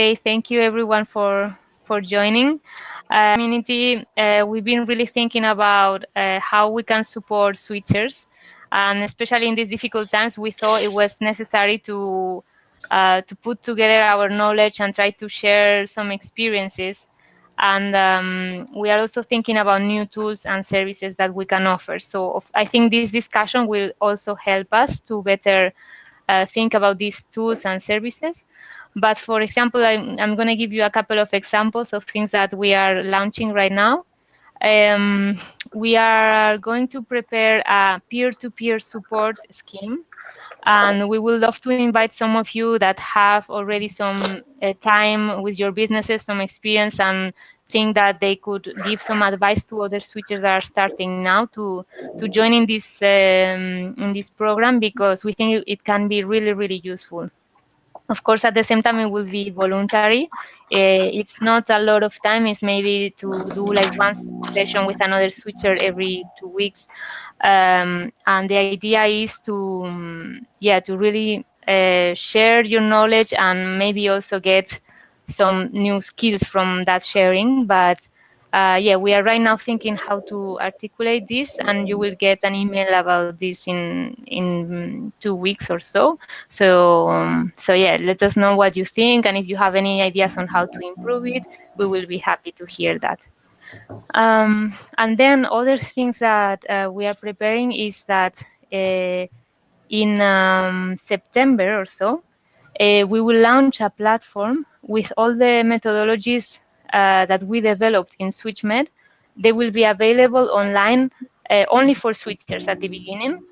Thank you everyone for joining. Community, we've been really thinking about how we can support switchers, and especially in these difficult times, we thought it was necessary to put together our knowledge and try to share some experiences. And we are also thinking about new tools and services that we can offer. So I think this discussion will also help us to better think about these tools and services. But for example, I'm going to give you a couple of examples of things that we are launching right now. Um, we are going to prepare a peer-to-peer support scheme, and we would love to invite some of you that have already some time with your businesses, some experience, and think that they could give some advice to other switchers that are starting now to join in this program, because we think it can be really really useful. Of course, at the same time, it will be voluntary. It's not a lot of time. It's maybe to do like one session with another switcher every 2 weeks. And the idea is yeah, to really share your knowledge and maybe also get some new skills from that sharing. But yeah, we are right now thinking how to articulate this, and you will get an email about this in 2 weeks or so. So yeah, let us know what you think, and if you have any ideas on how to improve it, we will be happy to hear that. And then other things that we are preparing is that in September or so, we will launch a platform with all the methodologies that we developed in SwitchMed. They will be available online only for switchers at the beginning.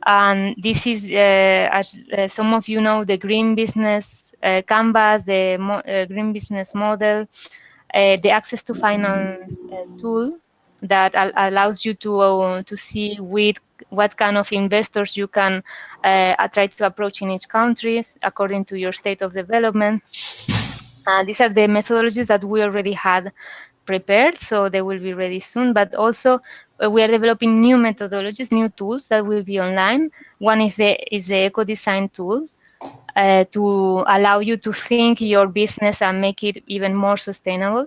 And this is, as some of you know, the Green Business Canvas, the Green Business Model, the access to finance tool that allows you to see with what kind of investors you can try to approach in each country according to your state of development. These are the methodologies that we already had prepared, so they will be ready soon. But also, we are developing new methodologies, new tools that will be online. One is the eco design tool, to allow you to think your business and make it even more sustainable.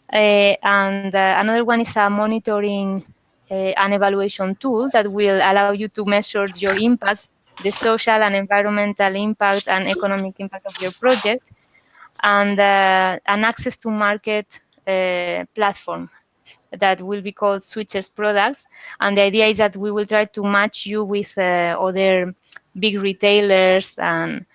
And another one is a monitoring and evaluation tool that will allow you to measure your impact, the social and environmental impact and economic impact of your project, and an access to market platform that will be called Switchers Products. And the idea is that we will try to match you with other big retailers. And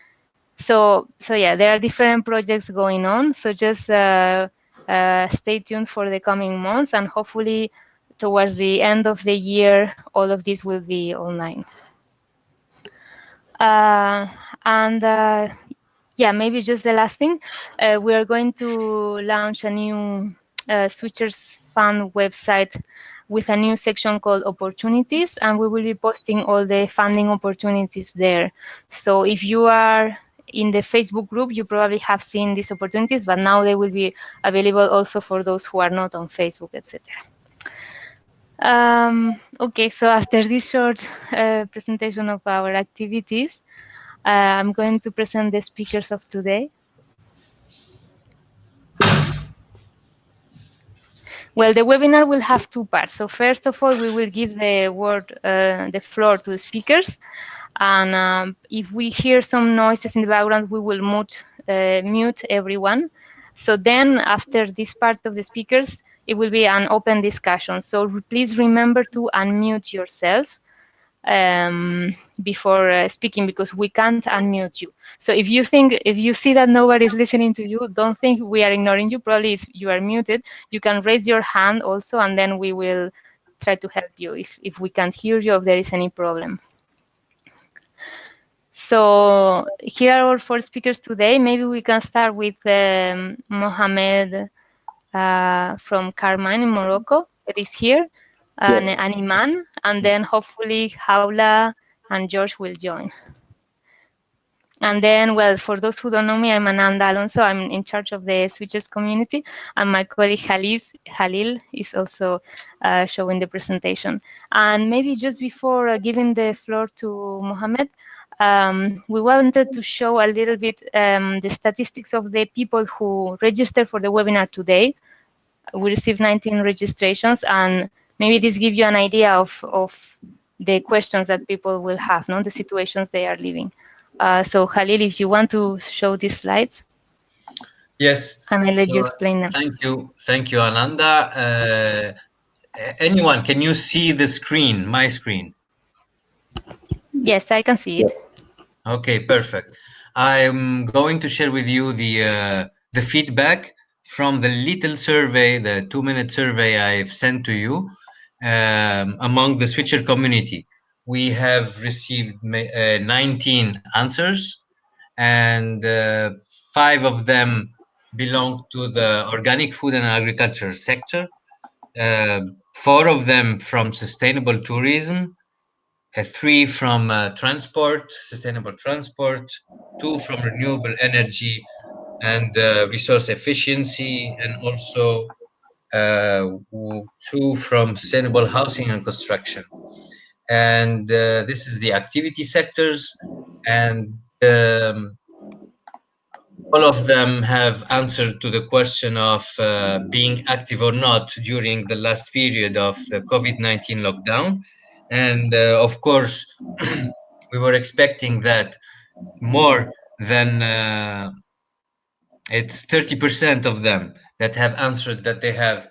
so yeah, there are different projects going on. So just stay tuned for the coming months, and hopefully towards the end of the year, all of this will be online. Uh, and yeah, maybe just the last thing, we are going to launch a new Switchers Fund website with a new section called Opportunities, and we will be posting all the funding opportunities there. So if you are in the Facebook group, you probably have seen these opportunities, but now they will be available also for those who are not on Facebook, etc. Okay, so after this short presentation of our activities, I'm going to present the speakers of today. Well, the webinar will have two parts. So first of all, we will give the floor to the speakers. And if we hear some noises in the background, we will mute everyone. So then after this part of the speakers, it will be an open discussion. So please remember to unmute yourself before speaking, because we can't unmute you. So if you see that nobody is listening to you, don't think we are ignoring you. Probably you are muted. You can raise your hand also, and then we will try to help you if we can't hear you, if there is any problem. So here are our four speakers today. Maybe we can start with Mohamed from Carmine in Morocco, that is here, Yes. and Iman, and then hopefully Haula and George will join. And then, well, for those who don't know me, I'm Ananda Alonso. I'm in charge of the switchers community, and my colleague Halil is also showing the presentation. And maybe just before giving the floor to Mohamed, we wanted to show a little bit the statistics of the people who registered for the webinar today. We received 19 registrations, and maybe this gives you an idea of the questions that people will have, no, the situations they are living. So Khalil, if you want to show these slides, Yes. and I'll let So you explain them. thank you, Ananda. Anyone, can you see the screen, my screen? Yes, I can see it. Yes. Okay, perfect. I'm going to share with you the feedback from the little survey, the 2-minute survey I've sent to you among the switcher community. We have received 19 answers, and 5 of them belong to the organic food and agriculture sector. 4 of them from sustainable tourism, 3 from transport, sustainable transport, 2 from renewable energy and resource efficiency, and also 2 from sustainable housing and construction. And this is the activity sectors, and all of them have answered to the question of being active or not during the last period of the COVID-19 lockdown. And of course, we were expecting that more than it's 30% of them that have answered that they have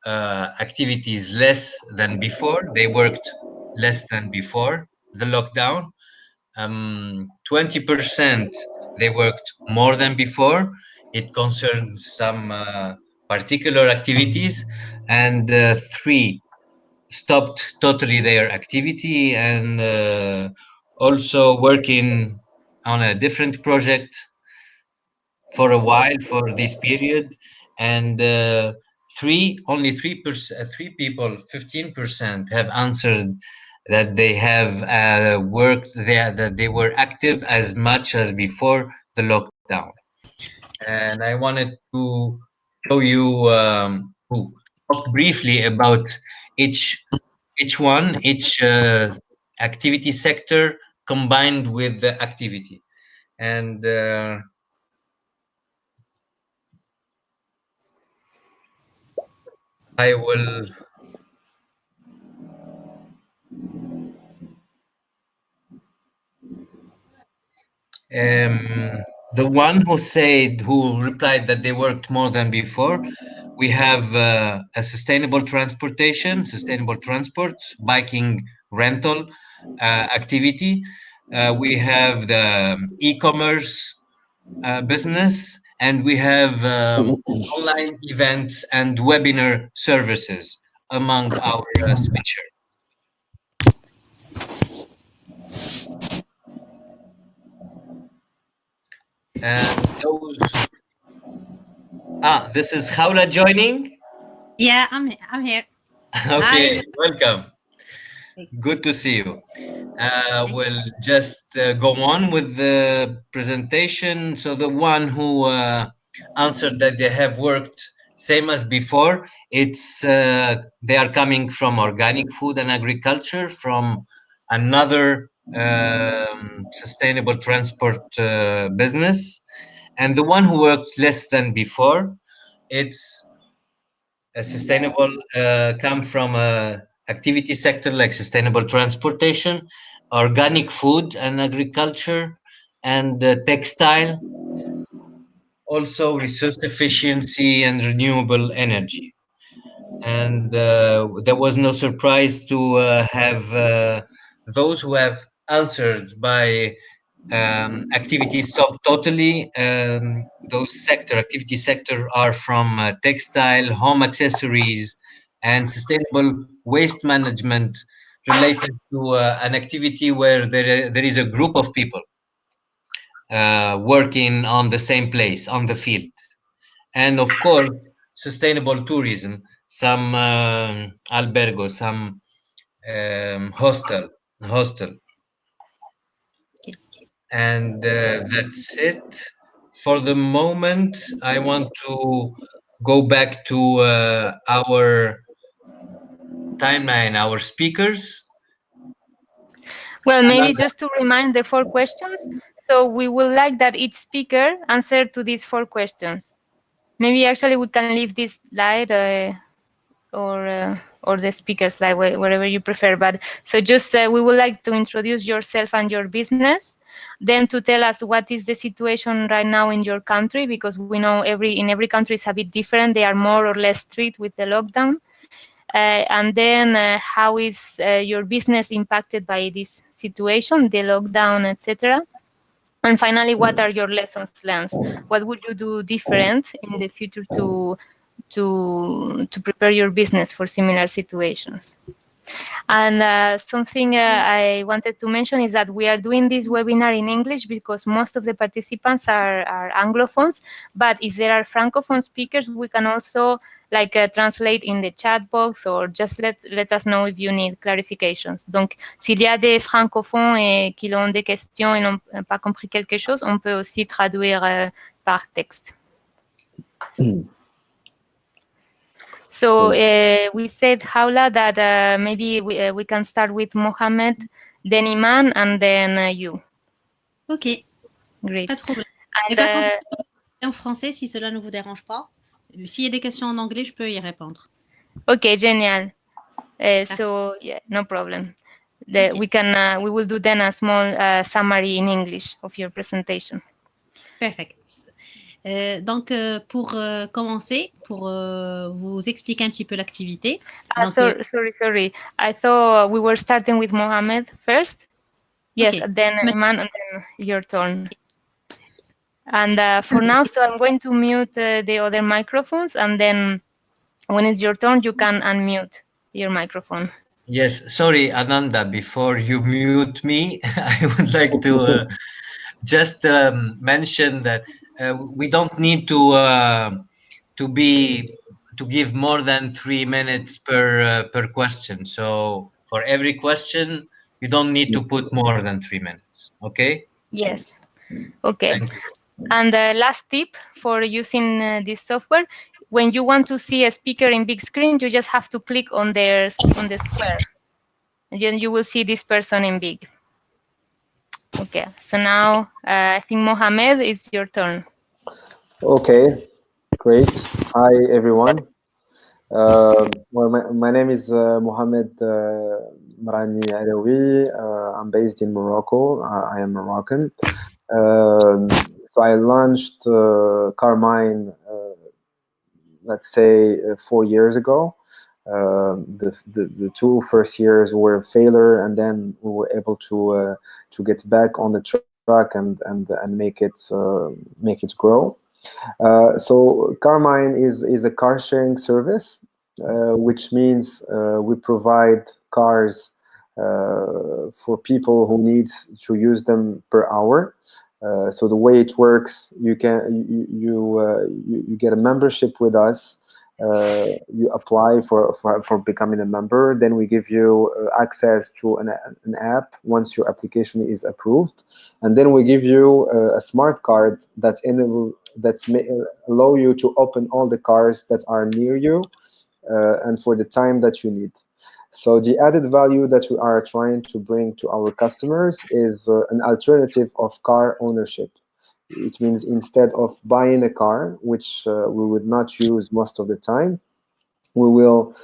activities less than before. They worked less than before the lockdown. 20% they worked more than before. It concerns some particular activities, and 3 stopped totally their activity and also working on a different project for a while for this period. And only 3%, 3 people, 15% have answered that they have worked there, that they were active as much as before the lockdown. And I wanted to show you, to talk briefly about each each activity sector combined with the activity. And I will. The one who replied that they worked more than before, we have a sustainable transport, biking rental activity. We have the e-commerce business, and we have online events and webinar services among our switcher. And those, this is Haula joining. Yeah, I'm here. Okay, Hi. welcome. Thanks. Good to see you. Thanks. We'll just go on with the presentation. So the one who answered that they have worked same as before, it's they are coming from organic food and agriculture, from another sustainable transport business. And the one who worked less than before, it's a sustainable come from a activity sector like sustainable transportation, organic food and agriculture, and textile, also resource efficiency and renewable energy. And there was no surprise to have those who have answered by activity stopped totally. Those activity sector are from textile, home accessories, and sustainable waste management, related to an activity where there is a group of people working on the same place on the field. And of course, sustainable tourism, some albergo, some hostel. Okay. And that's it for the moment. I want to go back to our timeline, our speakers. Well, maybe Ananda. just to remind the 4 questions. So we would like that each speaker answer to these 4 questions. Maybe actually we can leave this slide or the speaker slide, wherever you prefer. But so just we would like to introduce yourself and your business, then to tell us what is the situation right now in your country, because we know in every country is a bit different. They are more or less strict with the lockdown. And then how is your business impacted by this situation, the lockdown, etc. And finally, what are your lessons learned? What would you do different in the future to prepare your business for similar situations? And something I wanted to mention is that we are doing this webinar in English because most of the participants are Anglophones. But if there are Francophone speakers, we can also translate in the chat box, or just let us know if you need clarifications. Donc, s'il y a des francophones qui ont des questions et n'ont pas compris quelque chose, on peut aussi traduire par texte. So we said, Haula, that maybe we can start with Mohamed, then Iman, and then you. Ok, Great. pas de problème. And, Et par contre, en français, si cela ne vous dérange pas. S'il y a des questions en anglais, je peux y répondre. okay, genial. So yeah, no problem. Ok. We will do then a small summary in English of your presentation. Perfect. Donc, pour commencer, pour vous expliquer un petit peu l'activité. Donc, Sorry. I thought we were starting with Mohamed first. Yes, ok. then Iman, and then your turn. And for now, so I'm going to mute the other microphones, and then when it's your turn, you can unmute your microphone. Yes, sorry, Ananda. Before you mute me, I would like to just mention that we don't need to be to give more than 3 minutes per question. So for every question, you don't need to put more than 3 minutes. Okay. Yes. Okay. Thank you. And the last tip for using this software: when you want to see a speaker in big screen, you just have to click on the square, and then you will see this person in big. Okay. So now I think Mohamed, it's your turn. Okay, great. Hi, everyone. Well, my name is Mohamed Marani Alawi. I'm based in Morocco. I am Moroccan. So I launched Carmine, let's say, 4 years ago. The two first years were a failure, and then we were able to get back on the track and make it grow. So Carmine is a car sharing service, which means we provide cars for people who need to use them per hour. So the way it works, you get a membership with us. You apply for becoming a member. Then we give you access to an app once your application is approved, and then we give you a smart card that may allow you to open all the cars that are near you and for the time that you need. So the added value that we are trying to bring to our customers is an alternative of car ownership. It means instead of buying a car, which we would not use most of the time, we will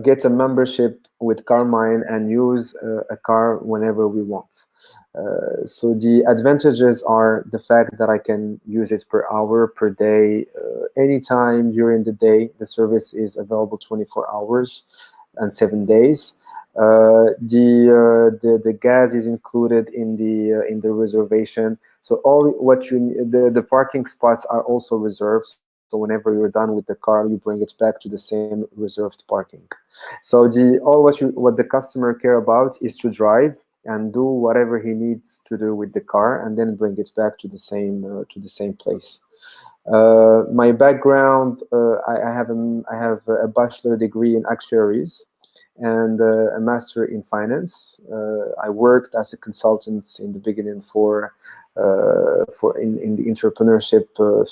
get a membership with Carmine and use a car whenever we want. So the advantages are the fact that I can use it per hour, per day, anytime during the day. The service is available 24 hours and 7 days. The gas is included in the reservation. So all what the parking spots are also reserved. So whenever you're done with the car, you bring it back to the same reserved parking. So what the customer care about is to drive and do whatever he needs to do with the car, and then bring it back to the same place. My background: I have a bachelor degree in actuaries and a master in finance. I worked as a consultant in the beginning in the entrepreneurship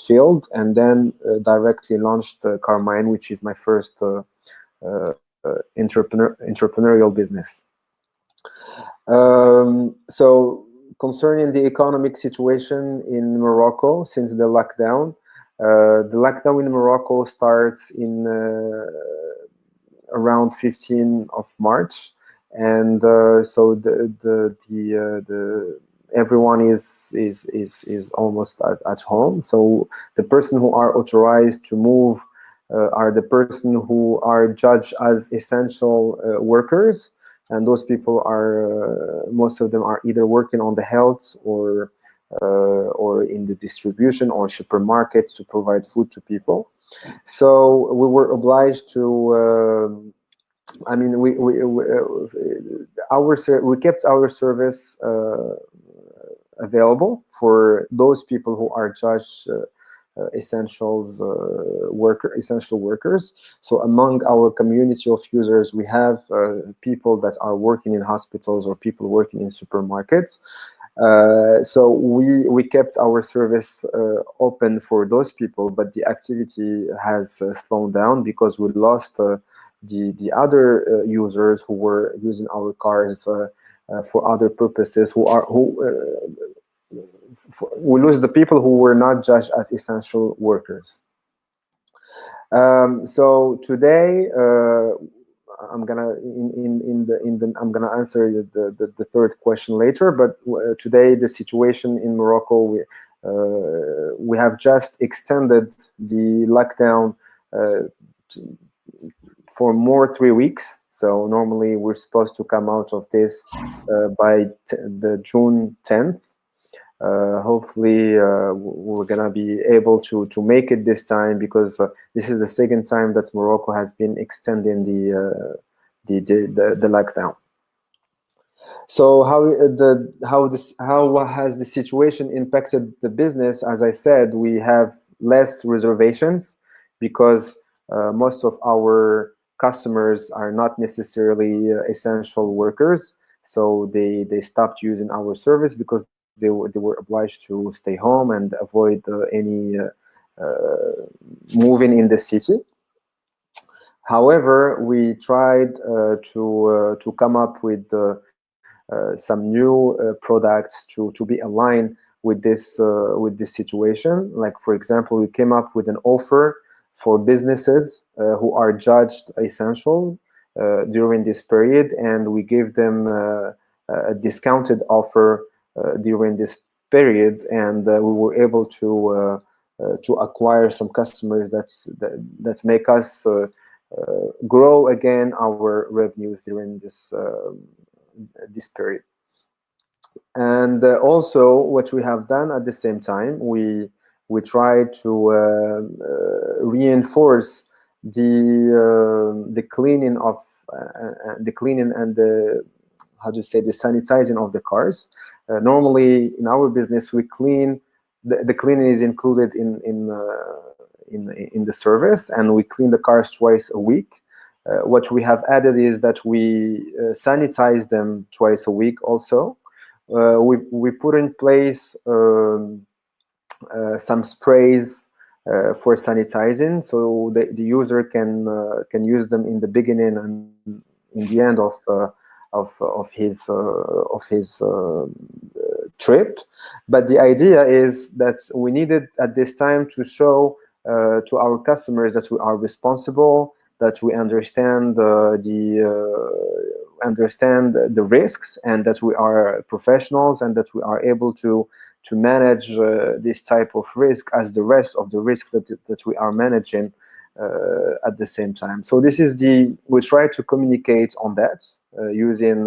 field, and then directly launched Carmine, which is my first entrepreneurial business. So concerning the economic situation in Morocco since the lockdown in Morocco starts in around 15 of March, and so the everyone is almost at home. So the person who are authorized to move are the person who are judged as essential workers, and those people are most of them are either working on the health or in the distribution or supermarkets to provide food to people. So we were obliged to. I mean, we kept our service available for those people who are judged essential workers. So among our community of users, we have people that are working in hospitals or people working in supermarkets. So we kept our service open for those people, but the activity has slowed down because we lost the other users who were using our cars for other purposes. We lose the people who were not judged as essential workers. So today, I'm gonna I'm gonna answer the third question later. But today, the situation in Morocco, we have just extended the lockdown for more 3 weeks. So normally we're supposed to come out of this by the June 10th. Hopefully we're gonna be able to make it this time, because this is the second time that Morocco has been extending the lockdown. So how has the situation impacted the business? As I said, we have less reservations because most of our customers are not necessarily essential workers, so they stopped using our service because they were obliged to stay home and avoid any moving in the city. However, we tried to come up with some new products to be aligned with this situation. Like, for example, we came up with an offer for businesses who are judged essential during this period, and we gave them a discounted offer during this period, and we were able to acquire some customers that make us grow again our revenues during this period. And also, what we have done at the same time, we try to reinforce the cleaning of the cleaning and the the sanitizing of the cars. Normally in our business, we clean. The cleaning is included in the service, and we clean the cars twice a week. What we have added is that we sanitize them twice a week also. We put in place some sprays for sanitizing, so the user can use them in the beginning and in the end of his trip. But the idea is that we needed at this time to show to our customers that we are responsible, that we understand the risks, and that we are professionals, and that we are able to manage this type of risk as the rest of the risk that we are managing at the same time. So this is we try to communicate on that using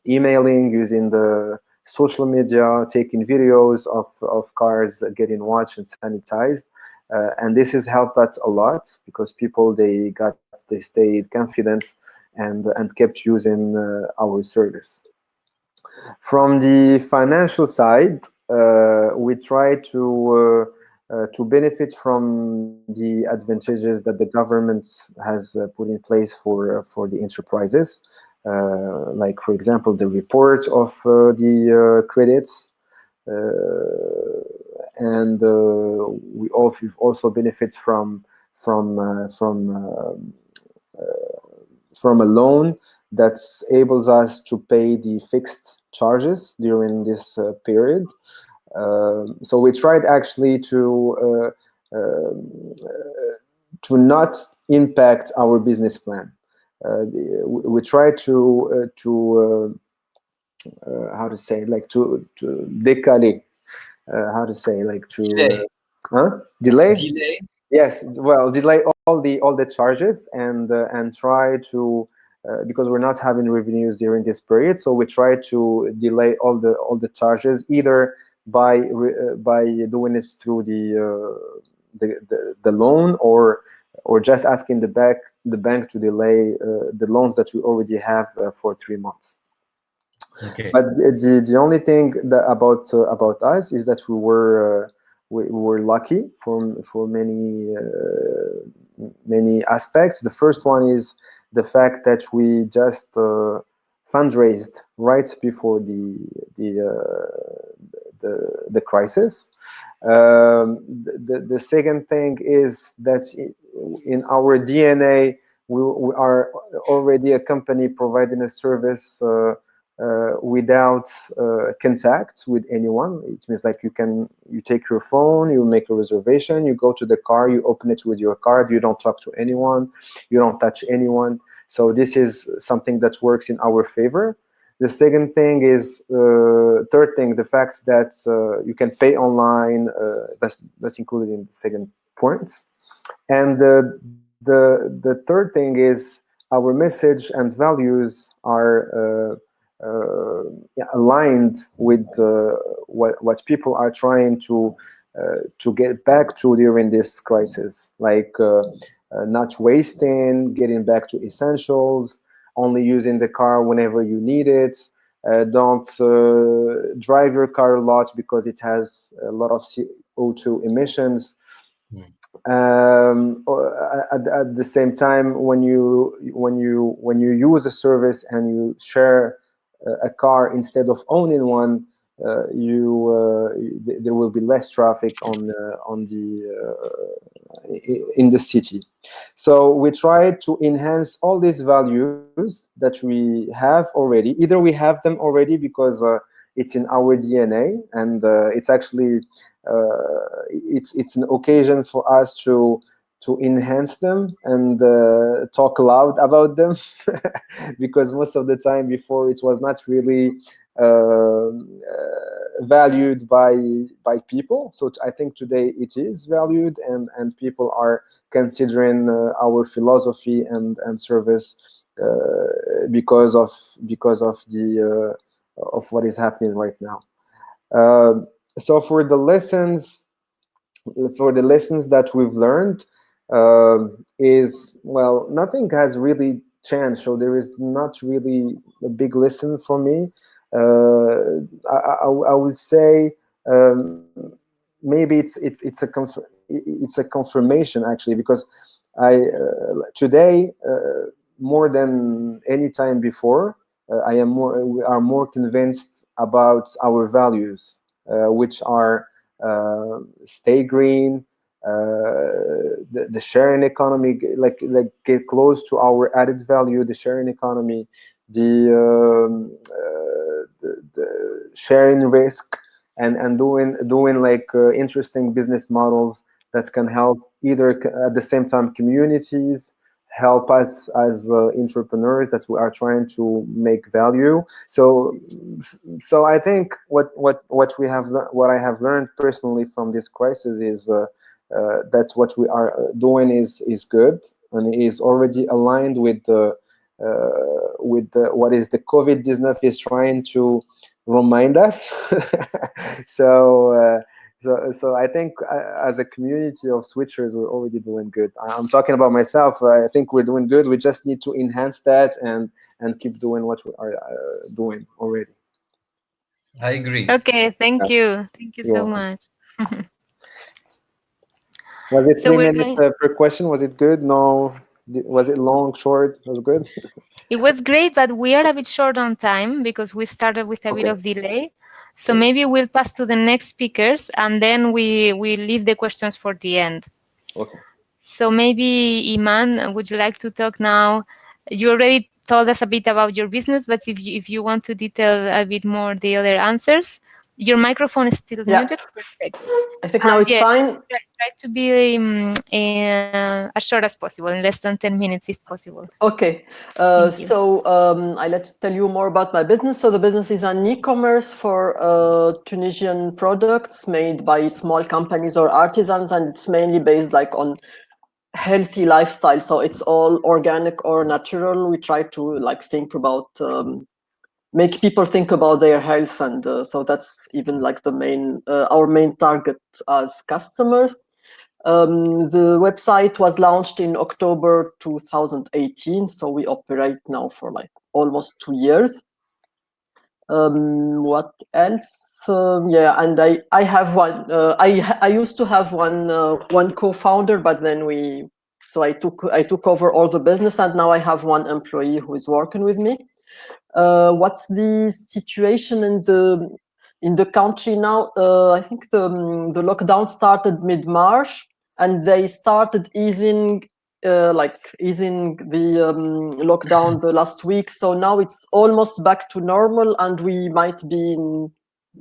emailing, using the social media, taking videos of cars getting washed and sanitized. And this has helped us a lot, because people they stayed confident and kept using our service. From the financial side, we try to benefit from the advantages that the government has put in place for the enterprises, like, for example, the report of the credits. And we've also benefit from a loan that enables us to pay the fixed charges during this period. So we tried actually to not impact our business plan. We try to how to say, like, to décaler, how to say, like, to Delay. delay. Delay. Yes, well, delay all the charges, and try to, because we're not having revenues during this period, so we try to delay all the charges, either by doing it through the loan, or just asking the bank to delay the loans that we already have for 3 months. Okay. But the only thing about us is that we were lucky for many aspects. The first one is the fact that we just fundraised right before the crisis. The second thing is that in our DNA, we are already a company providing a service without contact with anyone. It means, like, you take your phone, you make a reservation, you go to the car, you open it with your card, you don't talk to anyone, you don't touch anyone. So this is something that works in our favor. The second thing is, third thing, the fact that you can pay online. That's included in the second point. And the third thing is, our message and values are aligned with what people are trying to get back to during this crisis, like not wasting, getting back to essentials, only using the car whenever you need it. Don't drive your car a lot because it has a lot of CO2 emissions. Mm. At the same time, when you use a service and you share a car instead of owning one, there will be less traffic in the city. So we try to enhance all these values that we have already. Either we have them already because it's in our DNA, and it's actually it's an occasion for us to enhance them and talk loud about them, because most of the time before, it was not really valued by people. So I think today it is valued, and people are considering our philosophy and service because of what is happening right now. So for the lessons that we've learned, is, well, nothing has really changed. So there is not really a big lesson for me. I would say, maybe it's a confirmation, actually, because I today, more than any time before, we are more convinced about our values, which are stay green, the sharing economy, like get close to our added value, the sharing economy, the sharing risk, and doing like interesting business models that can help either at the same time communities, help us as entrepreneurs that we are trying to make value. So I think what I have learned personally from this crisis is that what we are doing is good, and is already aligned with what is the COVID-19 is trying to remind us. So I think as a community of switchers, we're already doing good. I'm talking about myself. I think we're doing good. We just need to enhance that and keep doing what we are doing already. I agree. Okay, thank Yeah, you. Thank you you're so welcome. much. Was it So three we're minutes going. per question? Was it good? No. Was it long, short? Was good? It was great, but we are a bit short on time because we started with a bit Okay. of delay. So Okay. maybe we'll pass to the next speakers and then we leave the questions for the end. Okay. So maybe Iman, would you like to talk now? You already told us a bit about your business, but if you want to detail a bit more the other answers, your microphone is still Yeah, muted. Perfect. I think now And it's yeah, fine. try to be as short as possible, in less than 10 minutes if possible. Okay, Thank you. so I let's tell you more about my business. So the business is an e-commerce for Tunisian products made by small companies or artisans, and it's mainly based like on healthy lifestyle. So it's all organic or natural. We try to like think about make people think about their health, and so that's even like the main our main target as customers. The website was launched in October 2018, so we operate now for like almost 2 years. What else? Yeah, and I have one. I used to have one co-founder, but then I took over all the business, and now I have one employee who is working with me. What's the situation in the country now? I think the lockdown started mid-March, and they started easing the lockdown the last week. So now it's almost back to normal, and we might be in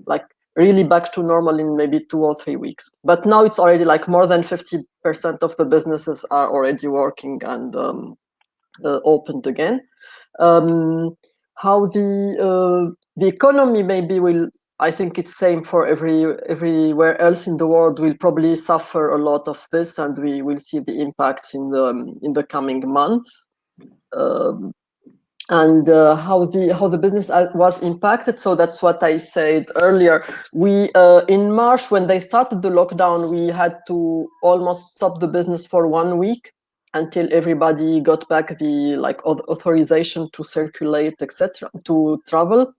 like really back to normal in maybe 2 or 3 weeks. But now it's already like more than 50% of the businesses are already working and opened again. How the economy maybe will, I think it's same for everywhere else in the world, will probably suffer a lot of this, and we will see the impacts in the coming months. And how the business was impacted. So that's what I said earlier. We in March, when they started the lockdown, we had to almost stop the business for 1 week until everybody got back the like authorization to circulate, etc., to travel.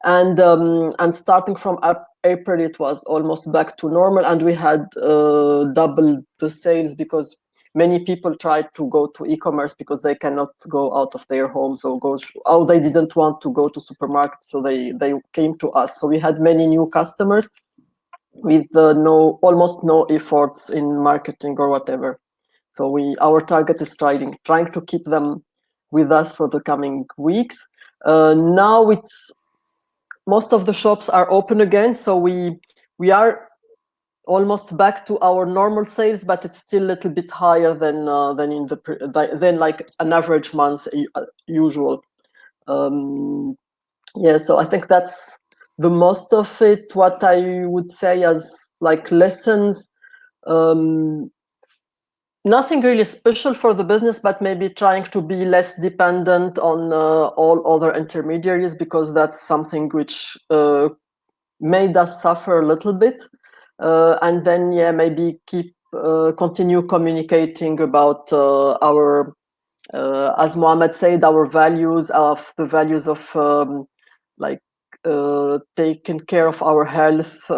And starting from April, it was almost back to normal, and we had doubled the sales because many people tried to go to e-commerce because they cannot go out of their homes or they didn't want to go to supermarkets, so they came to us. So we had many new customers with almost no efforts in marketing or whatever. So our target is trying to keep them with us for the coming weeks. Now most of the shops are open again, so we are almost back to our normal sales, but it's still a little bit higher than like an average month usual. Yeah, so I think that's the most of it. What I would say as like lessons, nothing really special for the business, but maybe trying to be less dependent on all other intermediaries, because that's something which made us suffer a little bit. And then, yeah, maybe continue communicating about our, as Mohammed said, our values, of the values of taking care of our health,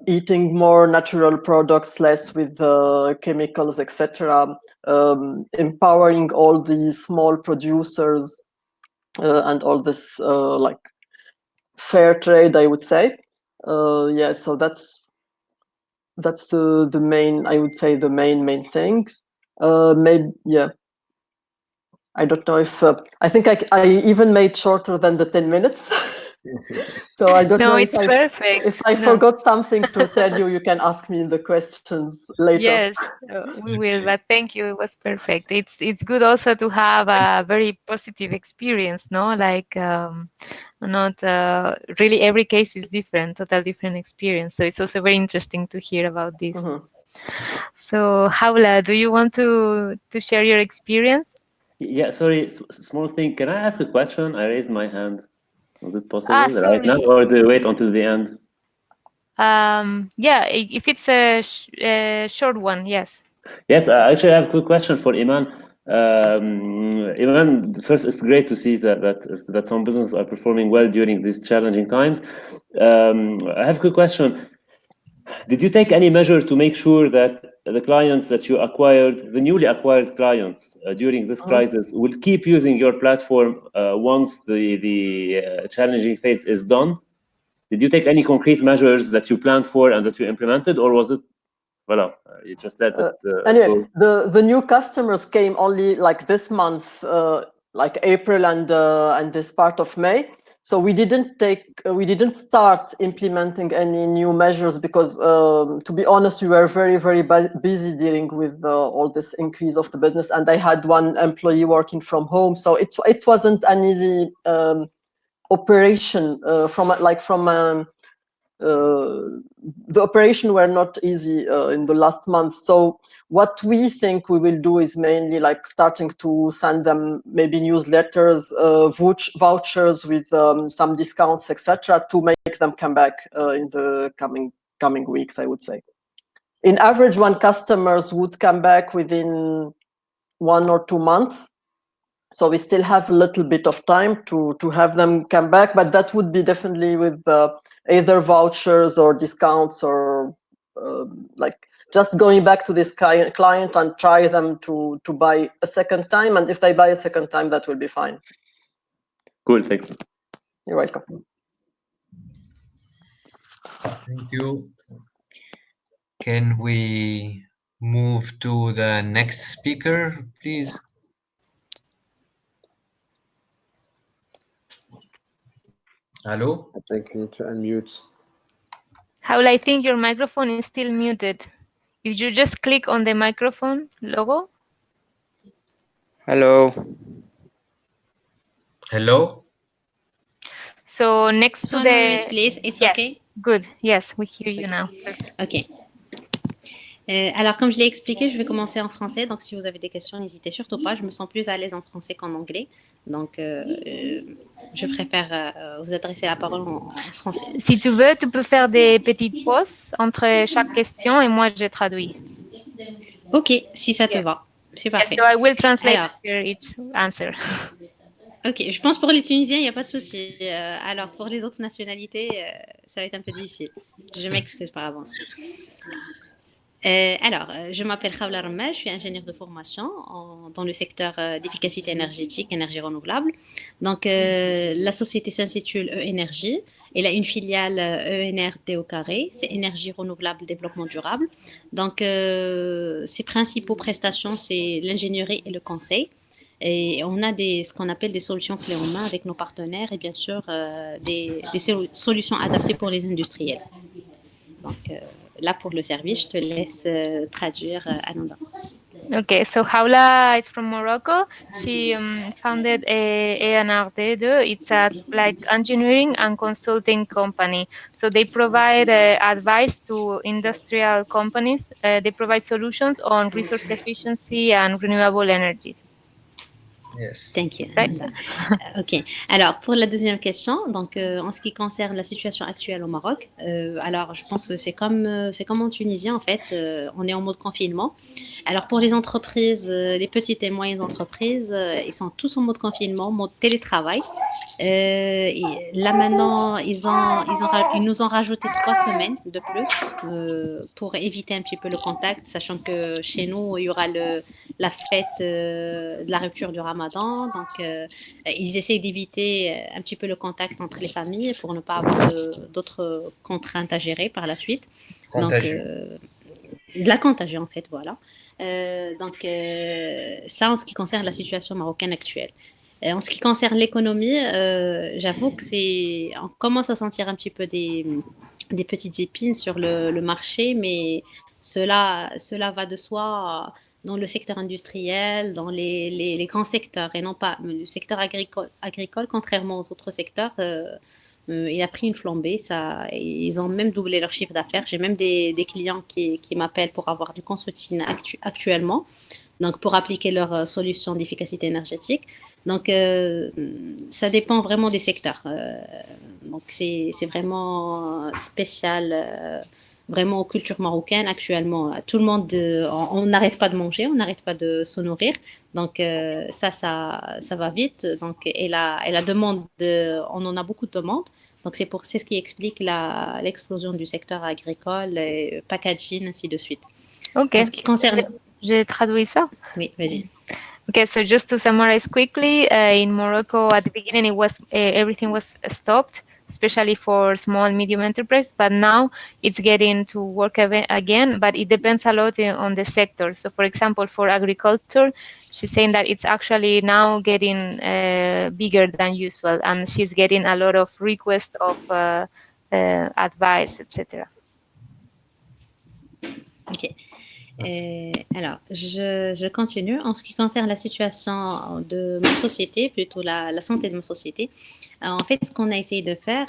eating more natural products, less with chemicals, etc. Empowering all the small producers and all this like fair trade, I would say. Yeah, so that's the main, I would say, the main things. Maybe, yeah. I don't know if I think I even made shorter than the 10 minutes. So I don't No, know it's perfect. if I No. forgot something to tell you. You can ask me in the questions later. Yes, we will. But thank you. It was perfect. It's good also to have a very positive experience, no? Like not really every case is different, total different experience. So it's also very interesting to hear about this. Mhm. So Haula, do you want to share your experience? Yeah, sorry, small thing. Can I ask a question? I raised my hand. Is it possible right now, Sorry. or do you wait until the end? Yeah, if it's a short one, yes. Yes, I actually have a quick question for Iman. Iman, first, it's great to see that some businesses are performing well during these challenging times. I have a quick question. Did you take any measure to make sure that the clients that you acquired, the newly acquired clients during this crisis, will keep using your platform once the challenging phase is done? Did you take any concrete measures that you planned for and that you implemented, or was it, well, you just let it Anyway, go? the new customers came only like this month like April and this part of May. So we didn't start implementing any new measures because, to be honest, we were very, very busy dealing with all this increase of the business, and I had one employee working from home, so it wasn't an easy operation the operation were not easy in the last month. So what we think we will do is mainly like starting to send them maybe newsletters, vouchers with some discounts, etc., to make them come back in the coming weeks, I would say. In average, when customers would come back within 1 or 2 months. So we still have a little bit of time to have them come back, but that would be definitely with either vouchers or discounts or like just going back to this client and try them to buy a second time. And if they buy a second time, that will be fine. Cool, thanks. You're welcome. Thank you. Can we move to the next speaker, please? Hello? I think you need to unmute. Haula, I think your microphone is still muted. If you just click on the microphone logo. Hello. So next Just to 1 the... moment, please. It's yes. okay? Good. Yes, we hear you now. Ok. Alors, comme je l'ai expliqué, je vais commencer en français. Donc, si vous avez des questions, n'hésitez surtout pas. Je me sens plus à l'aise en français qu'en anglais. Donc, je préfère vous adresser la parole en français. Si tu veux, tu peux faire des petites pauses entre chaque question et moi, je traduis. Ok, si ça te va. C'est parfait. So I will translate Alors, after each answer. Ok, je pense pour les Tunisiens, il n'y a pas de souci. Alors, pour les autres nationalités, ça va être un peu difficile. Je m'excuse par avance. Je m'appelle Khawla Rammel, je suis ingénieure de formation dans le secteur d'efficacité énergétique, énergie renouvelable. Donc, la société s'intitule E-Énergie. Elle a une filiale ENRD au carré, c'est énergie renouvelable, développement durable. Donc, ses principaux prestations, c'est l'ingénierie et le conseil. Et on a ce qu'on appelle des solutions clés en main avec nos partenaires et bien sûr des solutions adaptées pour les industriels. Donc, là, pour le service, je te laisse traduire Ananda. Okay, so Haula is from Morocco. She founded ENRD. It's a engineering and consulting company. So they provide advice to industrial companies. They provide solutions on resource efficiency and renewable energies. Yes. Thank you. Right. Ok. Alors, pour la deuxième question, donc en ce qui concerne la situation actuelle au Maroc, alors je pense que c'est comme en Tunisie en fait, on est en mode confinement. Alors pour les entreprises, les petites et moyennes entreprises, ils sont tous en mode confinement, mode télétravail. Et là maintenant, ils nous ont rajouté 3 semaines de plus pour éviter un petit peu le contact, sachant que chez nous, il y aura la fête de la rupture du Ramadan. Donc, ils essayent d'éviter un petit peu le contact entre les familles pour ne pas avoir d'autres contraintes à gérer par la suite. Contagion. Donc, de la contagion en fait, voilà. Donc, ça en ce qui concerne la situation marocaine actuelle. En ce qui concerne l'économie, j'avoue que on commence à sentir un petit peu des petites épines sur le marché, mais cela va de soi dans le secteur industriel, dans les grands secteurs, et non pas le secteur agricole contrairement aux autres secteurs. Il a pris une flambée, ils ont même doublé leur chiffre d'affaires. J'ai même des clients qui m'appellent pour avoir du consulting actuellement, donc pour appliquer leur solution d'efficacité énergétique. Donc, ça dépend vraiment des secteurs. Donc, c'est vraiment spécial, vraiment aux cultures marocaines actuellement. Tout le monde, on n'arrête pas de manger, on n'arrête pas de se nourrir. Donc, ça va vite. Donc, et la demande, on en a beaucoup de demandes. Donc, c'est ce qui explique l'explosion du secteur agricole, packaging, ainsi de suite. Ok. En ce qui concerne... J'ai traduit ça. Oui, vas-y. Okay, so just to summarize quickly, in Morocco at the beginning, everything was stopped. especially for small, medium enterprise. But now it's getting to work again, but it depends a lot on the sector. So, for example, for agriculture, she's saying that it's actually now getting bigger than usual, and she's getting a lot of requests of advice, etc. Ok. Alors, je continue. En ce qui concerne la situation de ma société, plutôt la santé de ma société, en fait, ce qu'on a essayé de faire,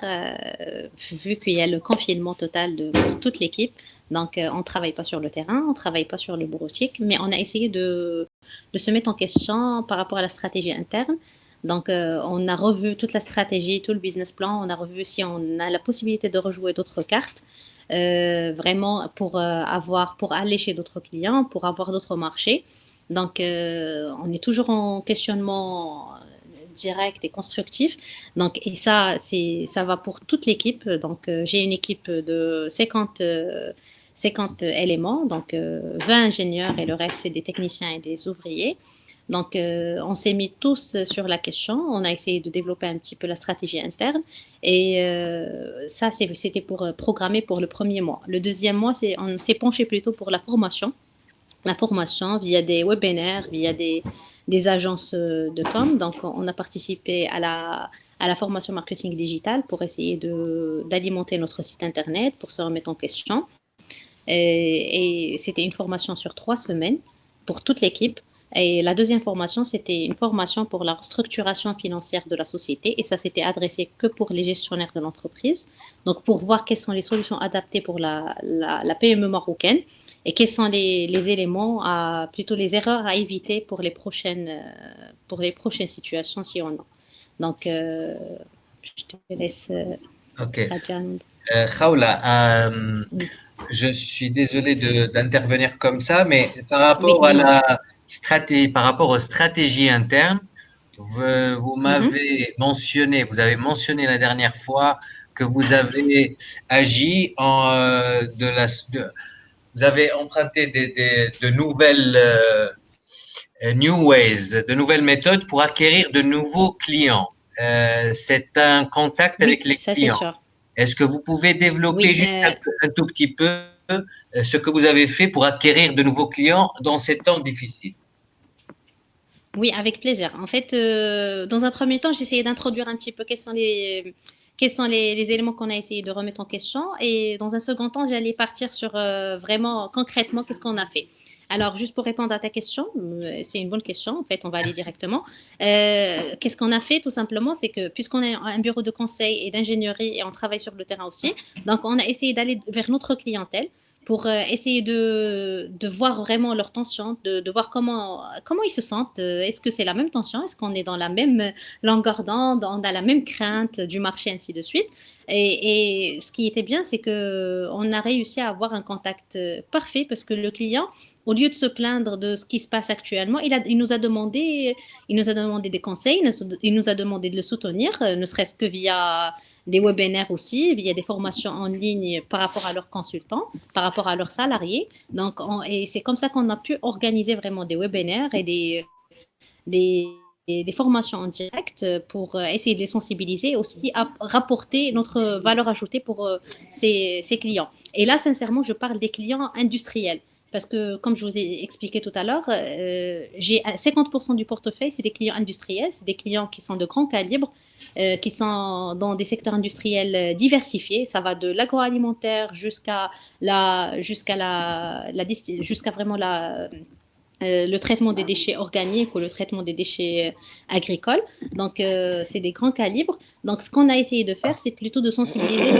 vu qu'il y a le confinement total pour toute l'équipe, donc on ne travaille pas sur le terrain, on ne travaille pas sur le bureautique, mais on a essayé de se mettre en question par rapport à la stratégie interne. Donc, on a revu toute la stratégie, tout le business plan, on a revu si on a la possibilité de rejouer d'autres cartes. Vraiment pour aller chez d'autres clients, pour avoir d'autres marchés. Donc, on est toujours en questionnement direct et constructif. Donc, et ça va pour toute l'équipe. Donc, j'ai une équipe de 50 éléments, donc 20 ingénieurs et le reste, c'est des techniciens et des ouvriers. Donc, on s'est mis tous sur la question. On a essayé de développer un petit peu la stratégie interne. Et ça, c'était pour programmer pour le premier mois. Le deuxième mois, on s'est penché plutôt pour la formation. La formation via des webinaires, via des agences de com. Donc, on a participé à la formation marketing digital pour essayer d'alimenter notre site internet, pour se remettre en question. Et c'était une formation sur 3 semaines pour toute l'équipe. Et la deuxième formation, c'était une formation pour la restructuration financière de la société. Et ça, s'était adressé que pour les gestionnaires de l'entreprise. Donc, pour voir quelles sont les solutions adaptées pour la PME marocaine et quels sont les éléments, plutôt les erreurs à éviter pour les prochaines situations si on a. Donc, je te laisse traduire. Khawla, je suis désolé d'intervenir comme ça, mais par rapport à la stratégie, par rapport aux stratégies internes, vous m'avez mentionné, vous avez mentionné la dernière fois que vous avez agi vous avez emprunté de nouvelles new ways, de nouvelles méthodes pour acquérir de nouveaux clients. C'est un contact avec les ça, clients. C'est sûr. Est-ce que vous pouvez développer juste un tout petit peu ce que vous avez fait pour acquérir de nouveaux clients dans ces temps difficiles? Oui, avec plaisir. En fait, dans un premier temps, j'essayais d'introduire un petit peu quels sont les éléments qu'on a essayé de remettre en question. Et dans un second temps, j'allais partir sur vraiment concrètement qu'est-ce qu'on a fait. Alors, juste pour répondre à ta question, c'est une bonne question. En fait, on va aller directement. Qu'est-ce qu'on a fait? Tout simplement, c'est que puisqu'on est un bureau de conseil et d'ingénierie et on travaille sur le terrain aussi, donc on a essayé d'aller vers notre clientèle pour essayer de voir vraiment leur tension, de voir comment ils se sentent. Est-ce que c'est la même tension? Est-ce qu'on est dans la même longueur d'onde? On a la même crainte du marché, ainsi de suite. Et ce qui était bien, c'est qu'on a réussi à avoir un contact parfait parce que le client, au lieu de se plaindre de ce qui se passe actuellement, il nous a demandé des conseils, il nous a demandé de le soutenir, ne serait-ce que via des webinaires aussi, via des formations en ligne par rapport à leurs consultants, par rapport à leurs salariés. Donc, et c'est comme ça qu'on a pu organiser vraiment des webinaires et des formations en direct pour essayer de les sensibiliser, aussi à rapporter notre valeur ajoutée pour ces clients. Et là, sincèrement, je parle des clients industriels. Parce que, comme je vous ai expliqué tout à l'heure, j'ai 50% du portefeuille, c'est des clients industriels, c'est des clients qui sont de grand calibre, qui sont dans des secteurs industriels diversifiés. Ça va de l'agroalimentaire jusqu'à vraiment le traitement des déchets organiques ou le traitement des déchets agricoles. Donc, c'est des grands calibres. Donc, ce qu'on a essayé de faire, c'est plutôt de sensibiliser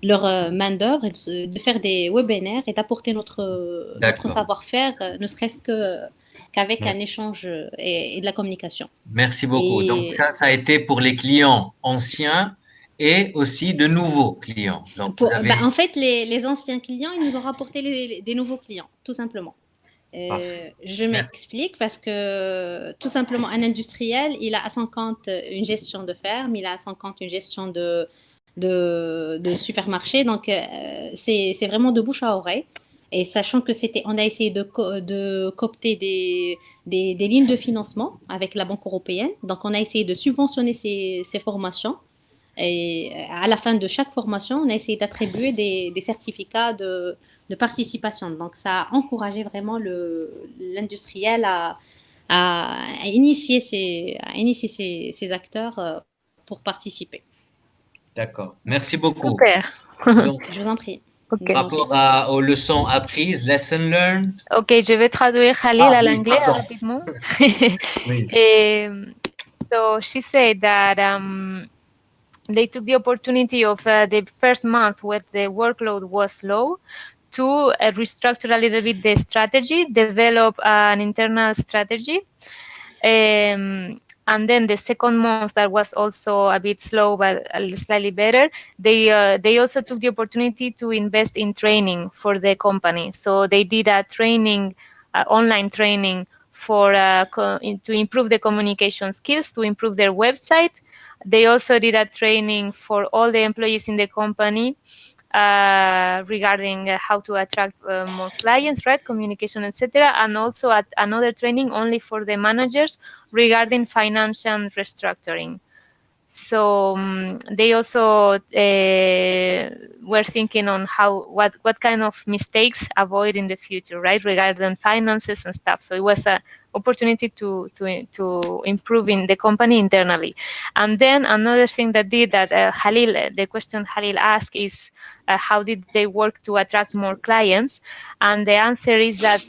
leur main-d'œuvre et de faire des webinaires et d'apporter notre savoir-faire, ne serait-ce qu'avec un échange et de la communication. Merci beaucoup. Donc, ça a été pour les clients anciens et aussi de nouveaux clients. Donc, En fait, les anciens clients, ils nous ont rapporté des nouveaux clients, tout simplement. Je m'explique parce que tout simplement, un industriel, il a à son compte une gestion de ferme, il a à son compte une gestion de supermarché. Donc, c'est vraiment de bouche à oreille. Et sachant que on a essayé de coopter des lignes de financement avec la Banque européenne. Donc, on a essayé de subventionner ces formations. Et à la fin de chaque formation, on a essayé d'attribuer des certificats de participation. Donc, ça a encouragé vraiment l'industriel à initier ces acteurs pour participer. D'accord. Merci beaucoup. Super. Donc, Je vous en prie. Ok. Je vous en prie. aux leçons apprises, lesson learned. Ok, je vais traduire Khalil Ah à oui, l'anglais pardon. rapidement. Oui. So she said that they took the opportunity of the first month where the workload was low to restructure a little bit the strategy, develop an internal strategy. And then the second month that was also a bit slow but slightly better, they also took the opportunity to invest in training for the company. So they did a training, online training for to improve the communication skills, to improve their website. They also did a training for all the employees in the company regarding how to attract more clients, right? Communication, etc. And also another training only for the managers regarding financial restructuring. So they also were thinking on what kind of mistakes avoid in the future, right, regarding finances and stuff. So it was a opportunity to improve in the company internally. And then another thing that did that the question Halil asked is how did they work to attract more clients? And the answer is that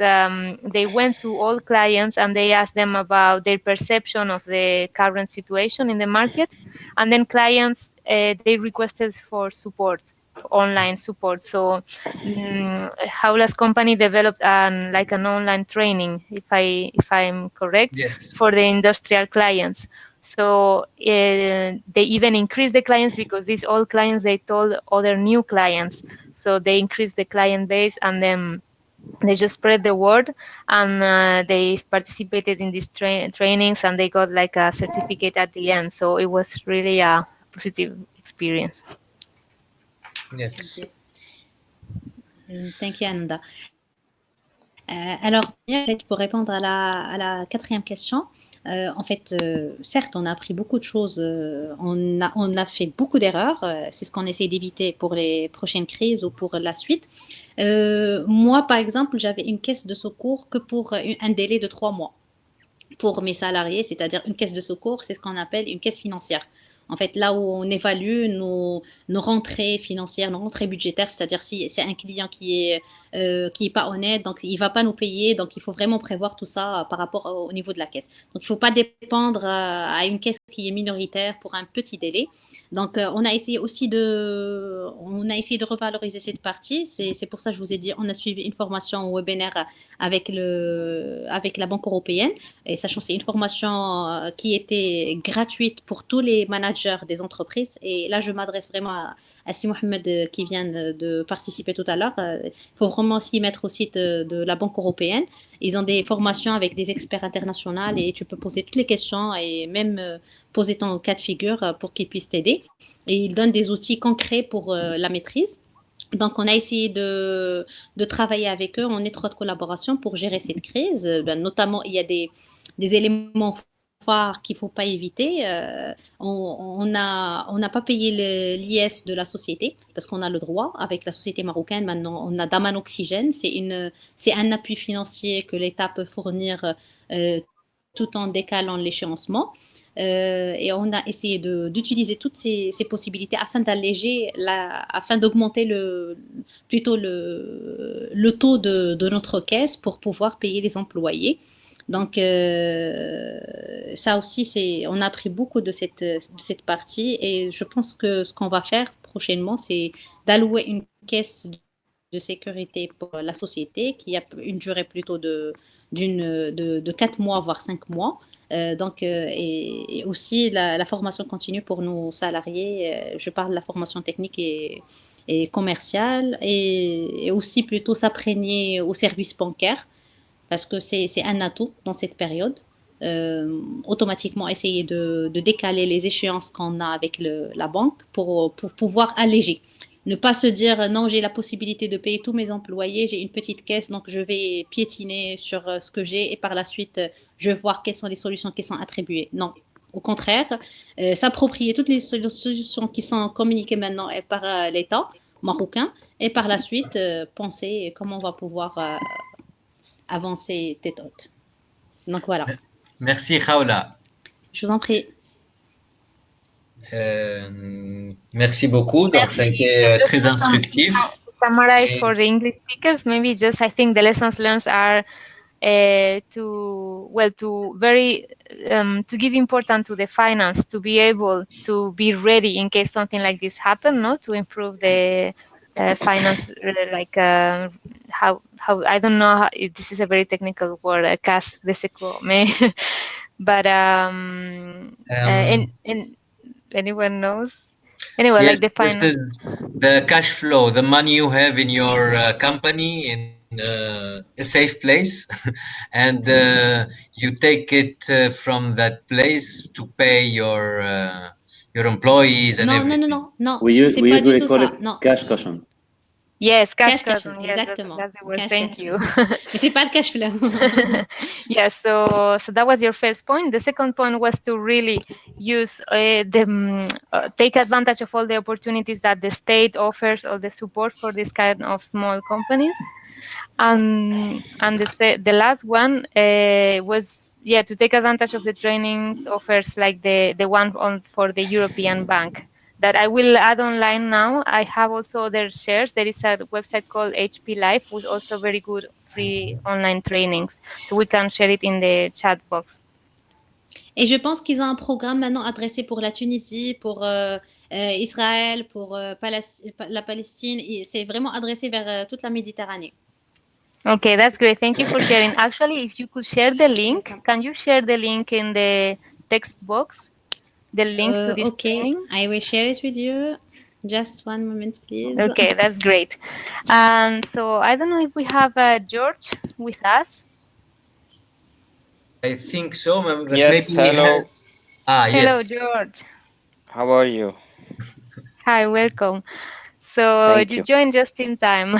they went to all clients and they asked them about their perception of the current situation in the market, and then clients they requested for support, online support. So Jaula's company developed like an online training, if I'm correct, Yes. for the industrial clients. So they even increased the clients because these old clients they told other new clients. So they increased the client base, and then they just spread the word, and they participated in these trainings, and they got like a certificate at the end. So it was really a positive experience. Yes. Thank you, Ananda. Alors, pour répondre à la quatrième question, en fait, certes, on a appris beaucoup de choses, on a fait beaucoup d'erreurs, c'est ce qu'on essaie d'éviter pour les prochaines crises ou pour la suite. Moi, par exemple, j'avais une caisse de secours que pour un délai de 3 mois pour mes salariés, c'est-à-dire une caisse de secours, c'est ce qu'on appelle une caisse financière. En fait, là où on évalue nos rentrées financières, nos rentrées budgétaires, c'est-à-dire si c'est un client qui est pas honnête, donc il va pas nous payer, donc il faut vraiment prévoir tout ça par rapport au niveau de la caisse. Donc il faut pas dépendre à une caisse qui est minoritaire pour un petit délai. Donc on a essayé de revaloriser cette partie. C'est pour ça que je vous ai dit, on a suivi une formation webinaire avec la Banque européenne. Et sachant que c'est une formation qui était gratuite pour tous les managers des entreprises. Et là, je m'adresse vraiment à Si Mohamed qui vient de participer tout à l'heure. Il faut vraiment s'y mettre au site de la Banque européenne. Ils ont des formations avec des experts internationaux et tu peux poser toutes les questions et même poser ton cas de figure pour qu'ils puissent t'aider. Et ils donnent des outils concrets pour la maîtrise. Donc, on a essayé de travailler avec eux en étroite collaboration pour gérer cette crise. Notamment, il y a des éléments phares qu'il ne faut pas éviter. On n'a pas payé l'IS de la société parce qu'on a le droit avec la société marocaine. Maintenant, on a Daman Oxygène. C'est un appui financier que l'État peut fournir tout en décalant l'échéancement. Et on a essayé d'utiliser toutes ces possibilités afin d'alléger, afin d'augmenter plutôt le taux de notre caisse pour pouvoir payer les employés. Donc ça aussi, on a appris beaucoup de cette partie et je pense que ce qu'on va faire prochainement, c'est d'allouer une caisse de sécurité pour la société qui a une durée plutôt de 4 mois voire 5 mois. Et aussi la formation continue pour nos salariés. Je parle de la formation technique et commerciale et aussi plutôt s'imprégner au service bancaire parce que c'est un atout dans cette période. Automatiquement essayer de décaler les échéances qu'on a avec la banque pour pouvoir alléger. Ne pas se dire non, j'ai la possibilité de payer tous mes employés, j'ai une petite caisse, donc je vais piétiner sur ce que j'ai et par la suite, je vais voir quelles sont les solutions qui sont attribuées. Non, au contraire, s'approprier toutes les solutions qui sont communiquées maintenant par l'État marocain et par la suite, penser comment on va pouvoir avancer tête haute. Donc voilà, Merci, Khawla. je vous en prie. Merci beaucoup. Donc, ça a été très instructif. To summarize for the English speakers, maybe just I think the lessons learned are to give importance to the finance, to be able to be ready in case something like this happen, no, to improve the finance, how I don't know how, this is a very technical word, cash de seco, but and anyone knows? Anyway, Yes, like the this finance. is the cash flow, the money you have in your company in a safe place, and you take it from that place to pay your employees and Non, non, non, everything. non, non, We c'est pas du usually tout call ça. it Non, cash cushion. Yes, cash cash cushion, cushion. Yes, exactement. that's the word. Cash Thank cushion. you. Mais c'est pas le cash flow. Yeah, so that was your first point. The second point was to really use take advantage of all the opportunities that the state offers, all the support for this kind of small companies. And the last one was to take advantage of the trainings offers like the one on for the European Bank that I will add online now. I have also other shares. There is a website called HP Life with also very good free online trainings. So we can share it in the chat box. Et je pense qu'ils ont un programme maintenant adressé pour la Tunisie, pour Israël, pour la Palestine. C'est vraiment adressé vers toute la Méditerranée. Okay, that's great. Thank you for sharing. Actually, if you could share the link, can you share the link in the text box? The link to this Okay, training? I will share it with you. Just one moment, please. Okay, that's great. And so I don't know if we have George with us. I think so, but Yes, maybe we hello. have. Hello, Yes. George. How are you? Hi, welcome. So Thank you you. joined just in time.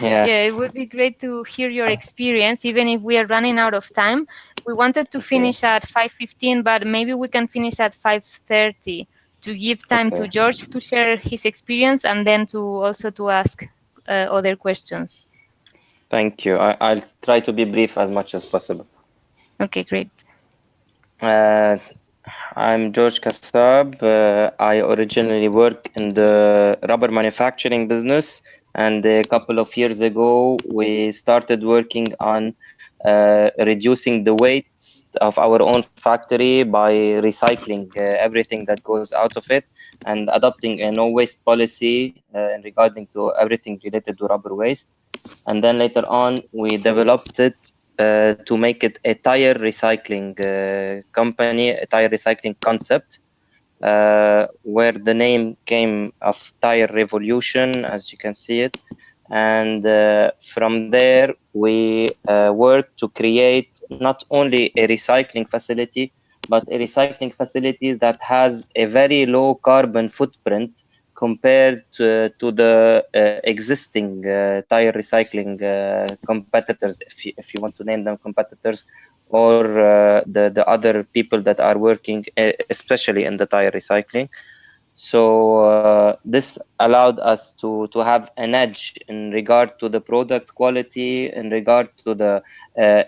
Yeah, it Yes. would be great to hear your experience, even if we are running out of time. We wanted to Okay. finish at 5:15, but maybe we can finish at 5:30 to give time to Okay. George to share his experience and then to also to ask other questions. Thank you. I'll try to be brief as much as possible. Okay, great. I'm George Kassab. I originally work in the rubber manufacturing business, and a couple of years ago, we started working on reducing the waste of our own factory by recycling everything that goes out of it and adopting a no waste policy regarding to everything related to rubber waste. And then later on, we developed it to make it a tire recycling company, a tire recycling concept, where the name came of Tire Revolution, as you can see it. And from there, we worked to create not only a recycling facility, but a recycling facility that has a very low carbon footprint compared to the existing tire recycling competitors, if you want to name them competitors, or the other people that are working, especially in the tire recycling. So this allowed us to have an edge in regard to the product quality, in regard to the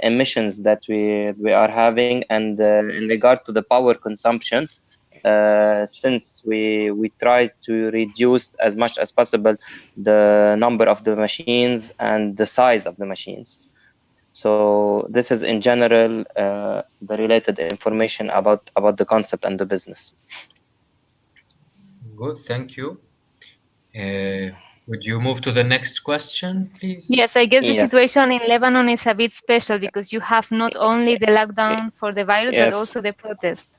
emissions that we are having, and in regard to the power consumption. Since we try to reduce as much as possible the number of the machines and the size of the machines. So this is in general the related information about the concept and the business. Good, thank you. Would you move to the next question, please? Yes, I guess the Yes. situation in Lebanon is a bit special because you have not only the lockdown for the virus, but Yes, also the protest.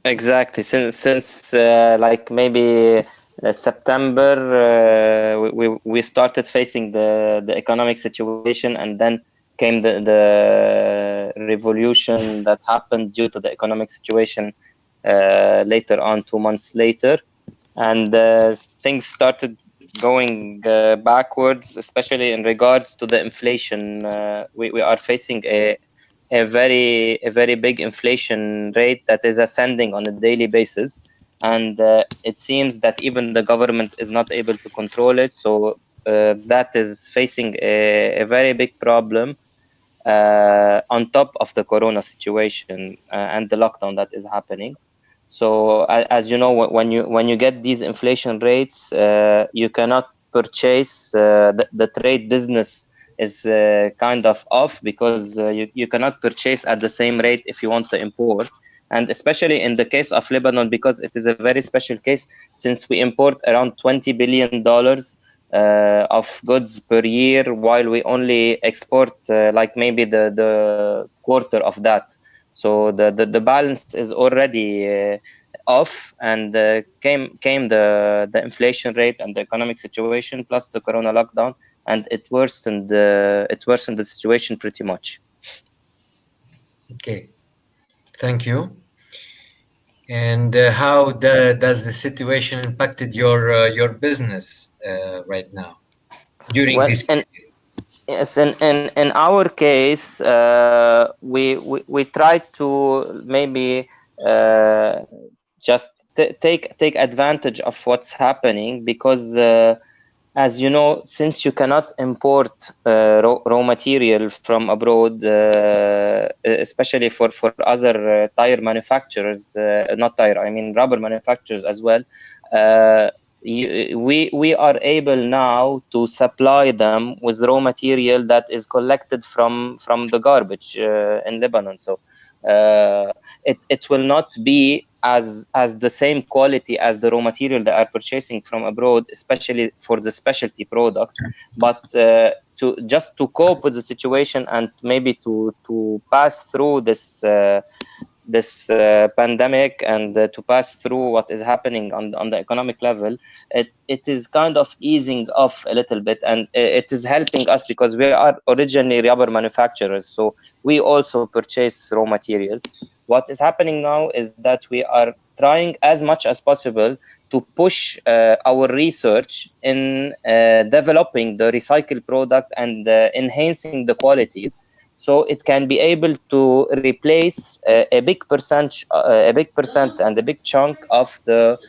exactly. Since like maybe September, we started facing the economic situation, and then came the revolution that happened due to the economic situation later on, 2 months later, and things started going backwards, especially in regards to the inflation. We are facing a very big inflation rate that is ascending on a daily basis, and it seems that even the government is not able to control it. So that is facing a very big problem on top of the corona situation and the lockdown that is happening. So as you know, when you get these inflation rates, you cannot purchase the trade business is kind of off, because you cannot purchase at the same rate if you want to import. And especially in the case of Lebanon, because it is a very special case, since we import around $20 billion of goods per year, while we only export like maybe the quarter of that. So the balance is already off, and came the inflation rate and the economic situation plus the corona lockdown, and it worsened the situation pretty much. Okay, thank you. And how does the situation impacted your business right now during Well, this and period? yes, in our case, we tried to maybe just take advantage of what's happening, because as you know, since you cannot import raw material from abroad, especially for other tire manufacturers, not tire, I mean rubber manufacturers as well, uh, we are able now to supply them with raw material that is collected from the garbage in Lebanon. So it will not be as the same quality as the raw material they are purchasing from abroad, especially for the specialty products. But to just to cope with the situation, and maybe to pass through this pandemic, and to pass through what is happening on the economic level, it is kind of easing off a little bit, and it is helping us because we are originally rubber manufacturers, so we also purchase raw materials. What is happening now is that we are trying as much as possible to push our research in developing the recycled product and enhancing the qualities, so it can be able to replace a big percent and a big chunk of the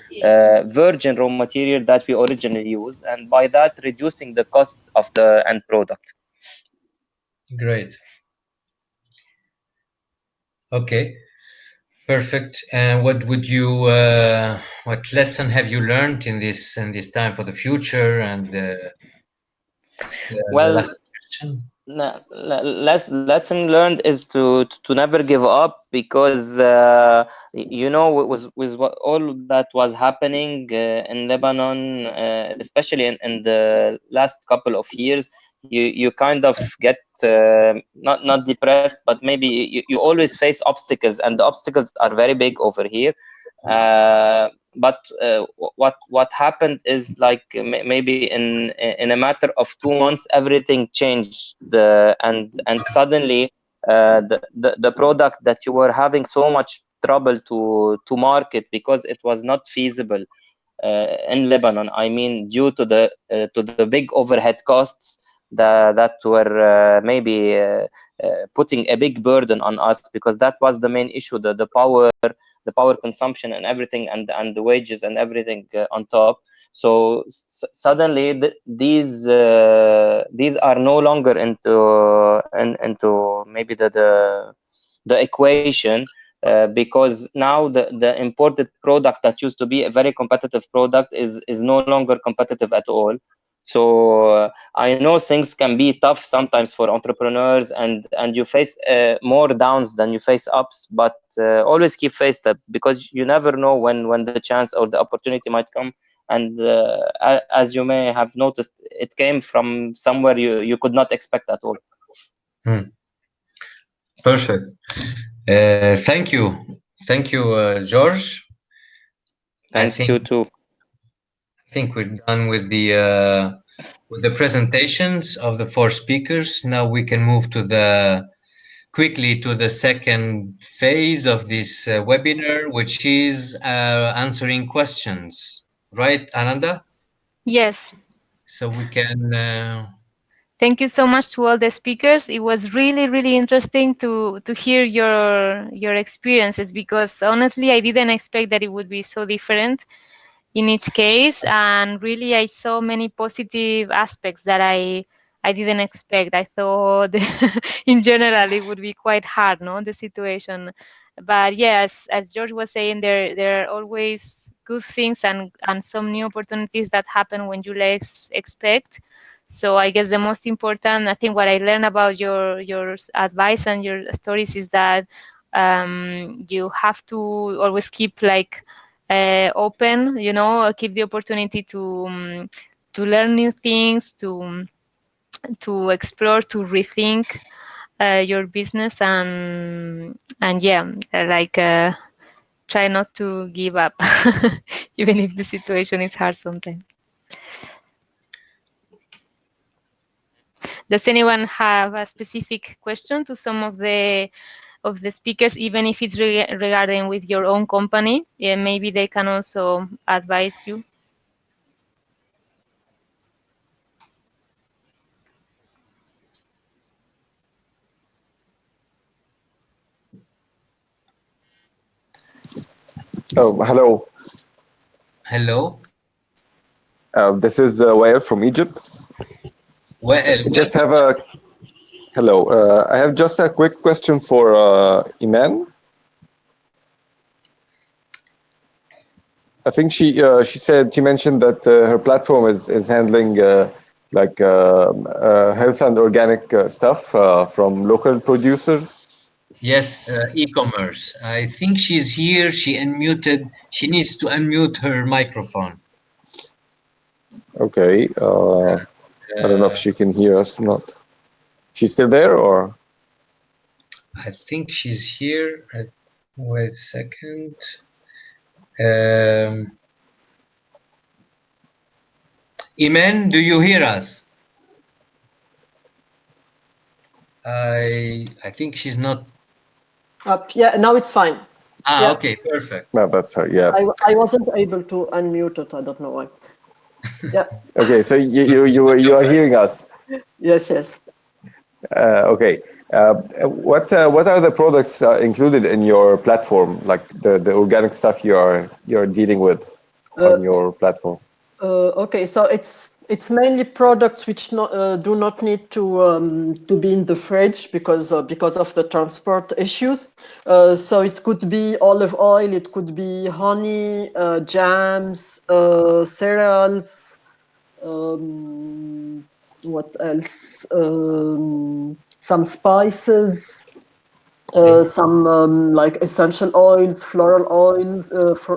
virgin raw material that we originally use, and by that reducing the cost of the end product. Great. Okay, perfect. And what would you what lesson have you learned in this time for the future? And it's the Well, last question. lesson learned is to never give up, because you know, with what all that was happening in Lebanon, especially in the last couple of years, you kind of get not depressed, but maybe you always face obstacles, and the obstacles are very big over here. But what happened is, like, maybe in a matter of 2 months everything changed, and suddenly the product that you were having so much trouble to market because it was not feasible in Lebanon, I mean, due to the big overhead costs that were maybe putting a big burden on us, because that was the main issue, the power consumption and everything, and the wages and everything on top. So suddenly these are no longer into maybe the equation, because now the imported product that used to be a very competitive product is no longer competitive at all. So I know things can be tough sometimes for entrepreneurs, and you face more downs than you face ups, but always keep faith up, because you never know when the chance or the opportunity might come. And as you may have noticed, it came from somewhere you could not expect at all. Hmm. Perfect. Thank you, George. I Thank you too. think we're done with the presentations of the four speakers. Now we can move quickly to the second phase of this webinar, which is answering questions. Right, Ananda? Yes. so we can. Thank you so much to all the speakers. It was really, really interesting to hear your experiences, because honestly, I didn't expect that it would be so different in each case, and really I saw many positive aspects that I didn't expect. I thought in general it would be quite hard, no, the situation. But yes, as George was saying, there are always good things and some new opportunities that happen when you less expect. So I guess the most important, I think, what I learned about your advice and your stories is that you have to always keep like open, you know, keep the opportunity to learn new things, to explore, to rethink your business, and yeah, like try not to give up, even if the situation is hard sometimes. Does anyone have a specific question to some of the speakers, even if it's regarding with your own company? Yeah, maybe they can also advise you. Oh, hello. Hello. This is Wael from Egypt. Well, Just have a hello. I have just a quick question for Iman. I think she mentioned that her platform is handling health and organic stuff from local producers. yes, e-commerce. I think she's here. She unmuted. She needs to unmute her microphone. Okay. I don't know if she can hear us or not. She's still there, or? I think she's here. Wait a second. Um, Iman, do you hear us? I think she's not. Yeah, now it's fine. Yeah. Okay, perfect. No, that's her. Yeah. I wasn't able to unmute it. I don't know why. Yeah. Okay, so you are hearing us. Yes. Okay. What are the products included in your platform, like the organic stuff you're dealing with on your platform? Okay, so it's mainly products which do not need to be in the fridge because of the transport issues. So it could be olive oil, it could be honey, jams, cereals. What else? Some spices, some like essential oils, floral oils,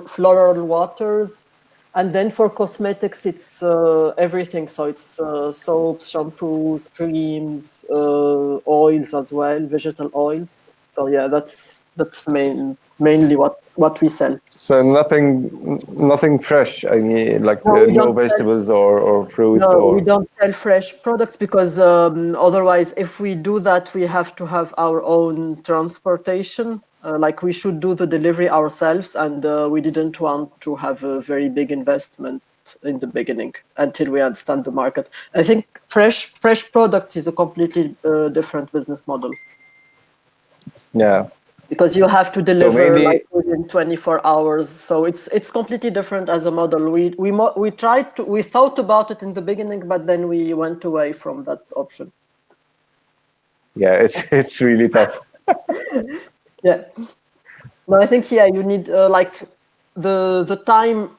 floral waters. And then for cosmetics, it's everything. So it's soaps, shampoos, creams, oils as well, vegetal oils. So yeah, that's mainly what we sell. So nothing fresh. I mean, like No, we no don't sell. vegetables or fruits No, or. we don't sell fresh products because otherwise, if we do that, we have to have our own transportation. Like we should do the delivery ourselves, and we didn't want to have a very big investment in the beginning until we understand the market. I think fresh products is a completely different business model. Yeah. Because you have to deliver mainly, like within 24 hours, so it's completely different as a model. We thought about it in the beginning, but then we went away from that option. Yeah, it's really tough. Yeah, no, I think you need like the time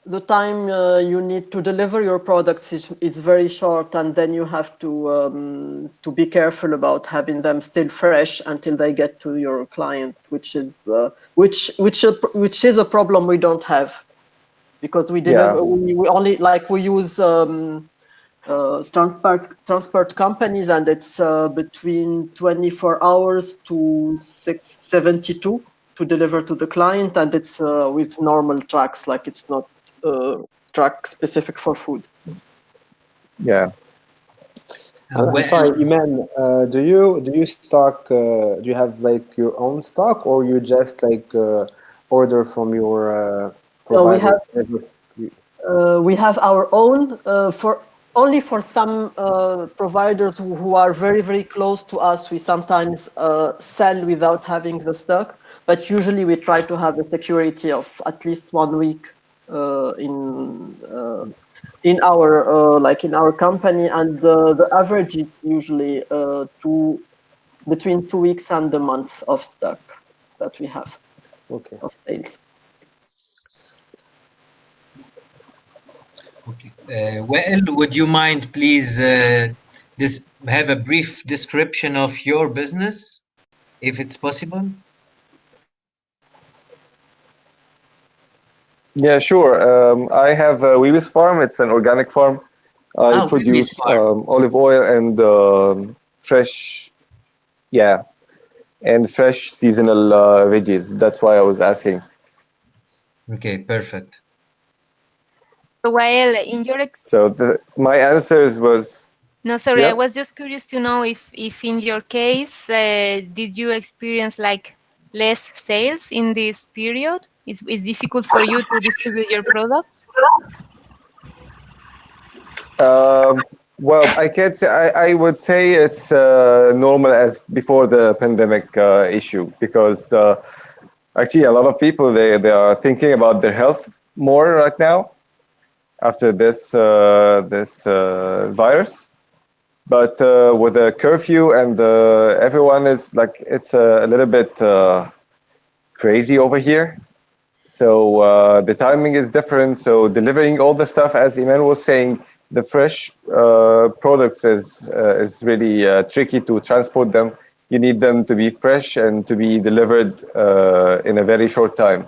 you need to deliver your products is very short, and then you have to be careful about having them still fresh until they get to your client, which is a problem we don't have, because we deliver. Yeah. We only we use transport companies, and it's between 24 hours to 72 to deliver to the client, and it's with normal trucks, like it's not truck specific for food. Yeah. I'm sorry, Iman. Do you stock? Do you have like your own stock, or you just like order from your provider? No, we have our own only for some providers who are very, very close to us, we sometimes sell without having the stock. But usually we try to have a security of at least 1 week in our like in our company, and the average is usually between 2 weeks and a month of stock that we have Okay. of sales. Okay. Well, would you mind, please, have a brief description of your business, if it's possible? Yeah, sure. I have a Weebis farm. It's an organic farm. I Ah, Wimis produce Farm. olive oil and fresh, yeah, and fresh seasonal veggies. That's why I was asking. Okay, perfect. So while in your So my answers was, no, sorry, I yeah. was just curious to know if in your case, did you experience like less sales in this period? Is difficult for you to distribute your products? Um, well, I can't say. I would say it's normal as before the pandemic issue, because actually a lot of people they are thinking about their health more right now after this virus. But with the curfew and everyone is like, it's a little bit crazy over here. So the timing is different. So delivering all the stuff, as Iman was saying, the fresh products is really tricky to transport them. You need them to be fresh and to be delivered in a very short time.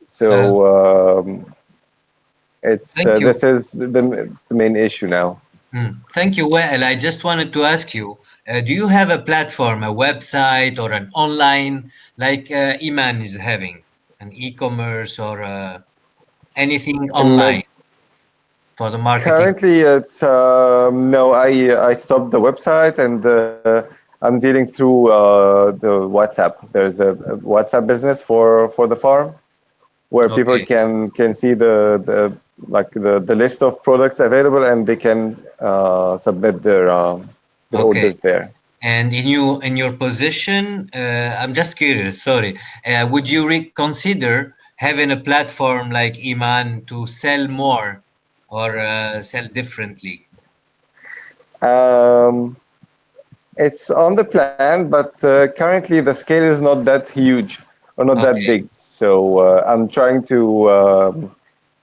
So it's Thank you. this is the main issue now. Thank you. Well, I just wanted to ask you, do you have a platform, a website, or an online, like Iman is having, an e-commerce or anything online Um, for the marketing? Currently, it's no. I stopped the website, and I'm dealing through the WhatsApp. There's a WhatsApp business for the farm, where people Okay. can see the list of products available, and they can submit their Okay. orders there. And in your position, I'm just curious. Sorry, would you reconsider having a platform like Iman to sell more or sell differently? Um, it's on the plan, but currently the scale is not that huge or not that Okay. big. So I'm trying to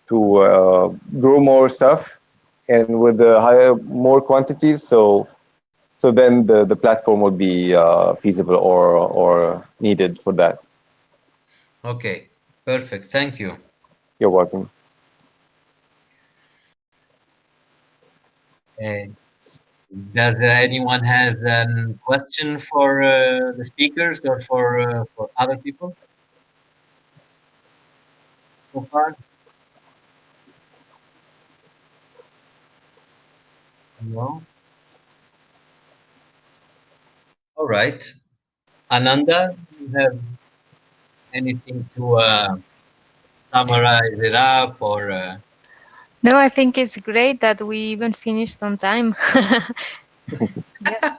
grow more stuff and with the higher more quantities. So then the platform would be feasible or needed for that. Okay. Perfect. Thank you. You're welcome. Uh, does anyone has a question for the speakers or for other people so far? No. All right. Ananda, you have anything to summarize it up or? No, I think it's great that we even finished on time. Yes,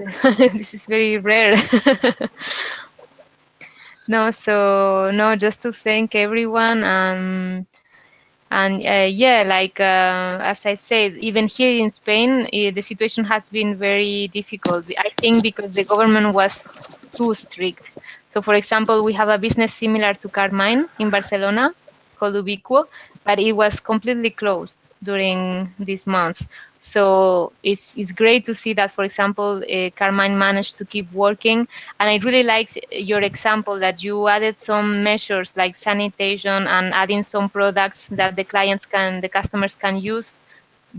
this is very rare. No, so no, just to thank everyone and yeah, like as I said, even here in Spain, the situation has been very difficult. I think because the government was too strict. So, for example, we have a business similar to Carmine in Barcelona. It's called Ubiquo, but it was completely closed during these months. So it's great to see that, for example, Carmine managed to keep working. And I really liked your example that you added some measures like sanitation and adding some products that the customers can use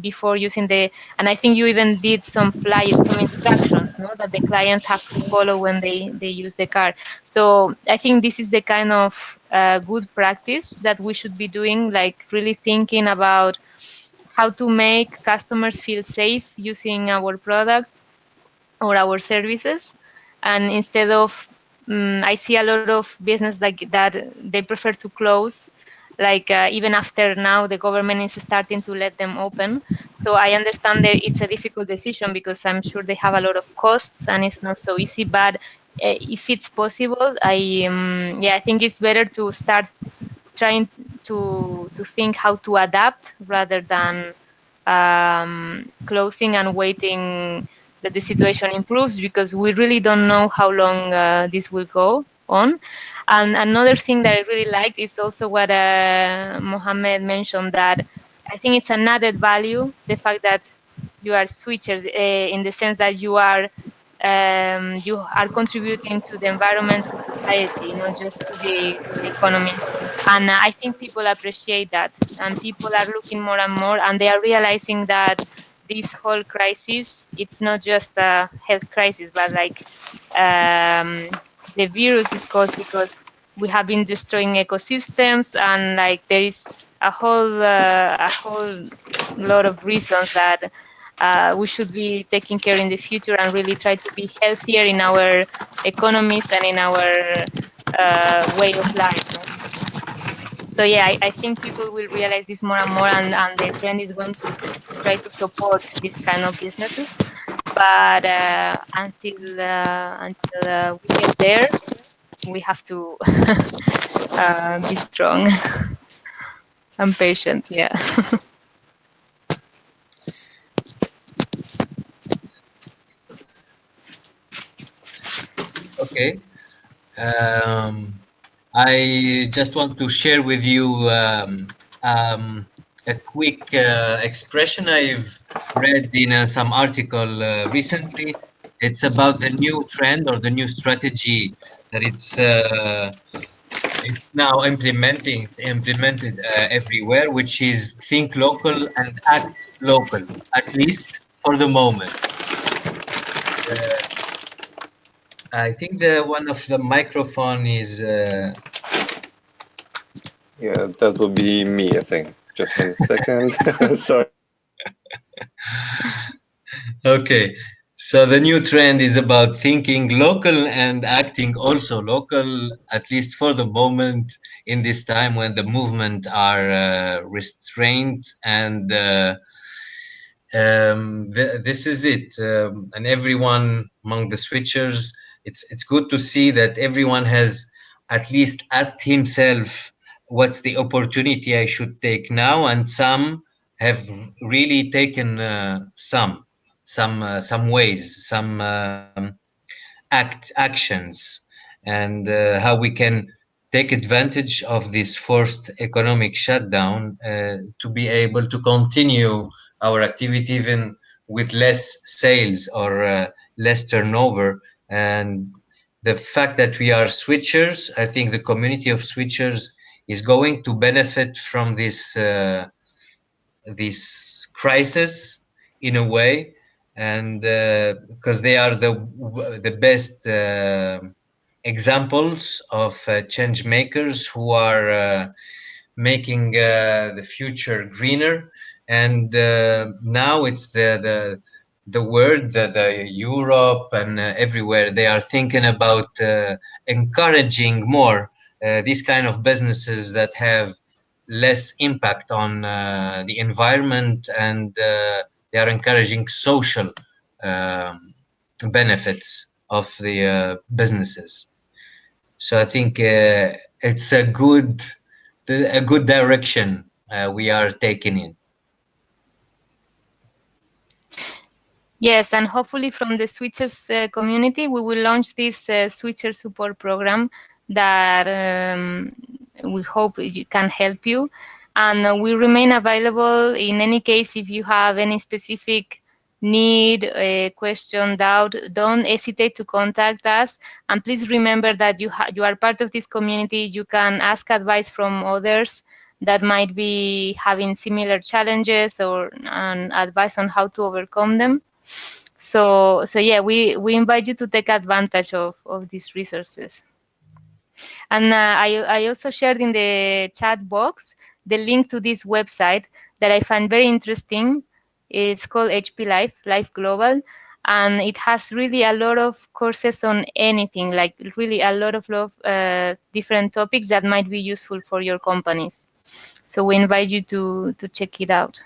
before using and I think you even did some flyers, some instructions, no, that the clients have to follow when they use the car. So I think this is the kind of good practice that we should be doing, like really thinking about how to make customers feel safe using our products or our services. And instead of, I see a lot of business like that, they prefer to close, like even after now the government is starting to let them open. So I understand that it's a difficult decision because I'm sure they have a lot of costs and it's not so easy. But if it's possible, I think it's better to start trying to think how to adapt rather than closing and waiting that the situation improves, because we really don't know how long this will go on. And another thing that I really liked is also what Mohammed mentioned, that I think it's an added value, the fact that you are switchers, in the sense that you are contributing to the environment, to society, not just to the economy. And I think people appreciate that, and people are looking more and more, and they are realizing that this whole crisis, it's not just a health crisis, but like the virus is caused because we have been destroying ecosystems, and like there is a whole lot of reasons that we should be taking care in the future and really try to be healthier in our economies and in our way of life. No? So yeah, I think people will realize this more and more, and the trend is going to try to support this kind of businesses. But until we get there, we have to be strong and patient. Yeah. Okay. I just want to share with you a quick expression I've read in some article recently. It's about the new trend or the new strategy that it's now implemented everywhere, which is think local and act local, at least for the moment. I think the one of the microphone is Yeah, that would be me, I think. Just 1 second. Sorry. okay. So the new trend is about thinking local and acting also local, at least for the moment, in this time when the movement are restrained and this is it. And everyone among the switchers, it's good to see that everyone has at least asked himself, what's the opportunity I should take now? And some have really taken some ways, some actions, and how we can take advantage of this forced economic shutdown to be able to continue our activity even with less sales or less turnover. And the fact that we are switchers, I think the community of switchers is going to benefit from this crisis in a way, and because they are the best examples of change makers who are making the future greener. And now it's the word that Europe and everywhere they are thinking about encouraging more these kind of businesses that have less impact on the environment, and they are encouraging social um, benefits of the businesses. So I think it's a good direction we are taking in. Yes, and hopefully from the Switchers community, we will launch this Switcher support program that we hope can help you. And we remain available in any case if you have any specific need, question, doubt. Don't hesitate to contact us. And please remember that you are part of this community. You can ask advice from others that might be having similar challenges or advice on how to overcome them. So yeah, we invite you to take advantage of these resources. And I also shared in the chat box the link to this website that I find very interesting. It's called HP Life, Life Global, and it has really a lot of courses on anything, like really a lot of different topics that might be useful for your companies. So we invite you to check it out.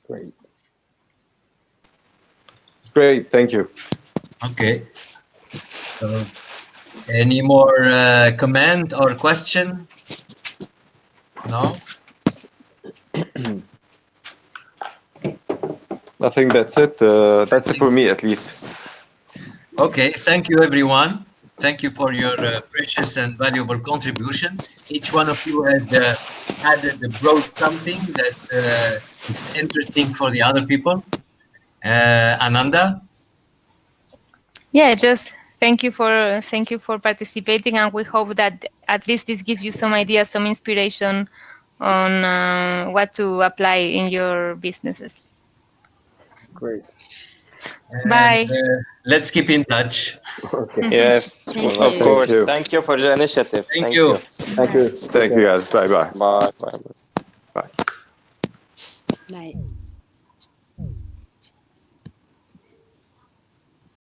Great. Great, thank you. Okay. So, any more comment or question? No? I think that's it. That's it for me, at least. Okay, thank you, everyone. Thank you for your precious and valuable contribution. Each one of you has added, brought something that is interesting for the other people. Ananda? Yeah, just thank you for participating, and we hope that at least this gives you some ideas, some inspiration on what to apply in your businesses. Great. And Bye. let's keep in touch. Okay. Yes, Thank of you. course. you. Thank you for the initiative. Thank Thank you. you. Thank you. Thank you, guys. Bye-bye. Bye. Bye. Bye. Bye.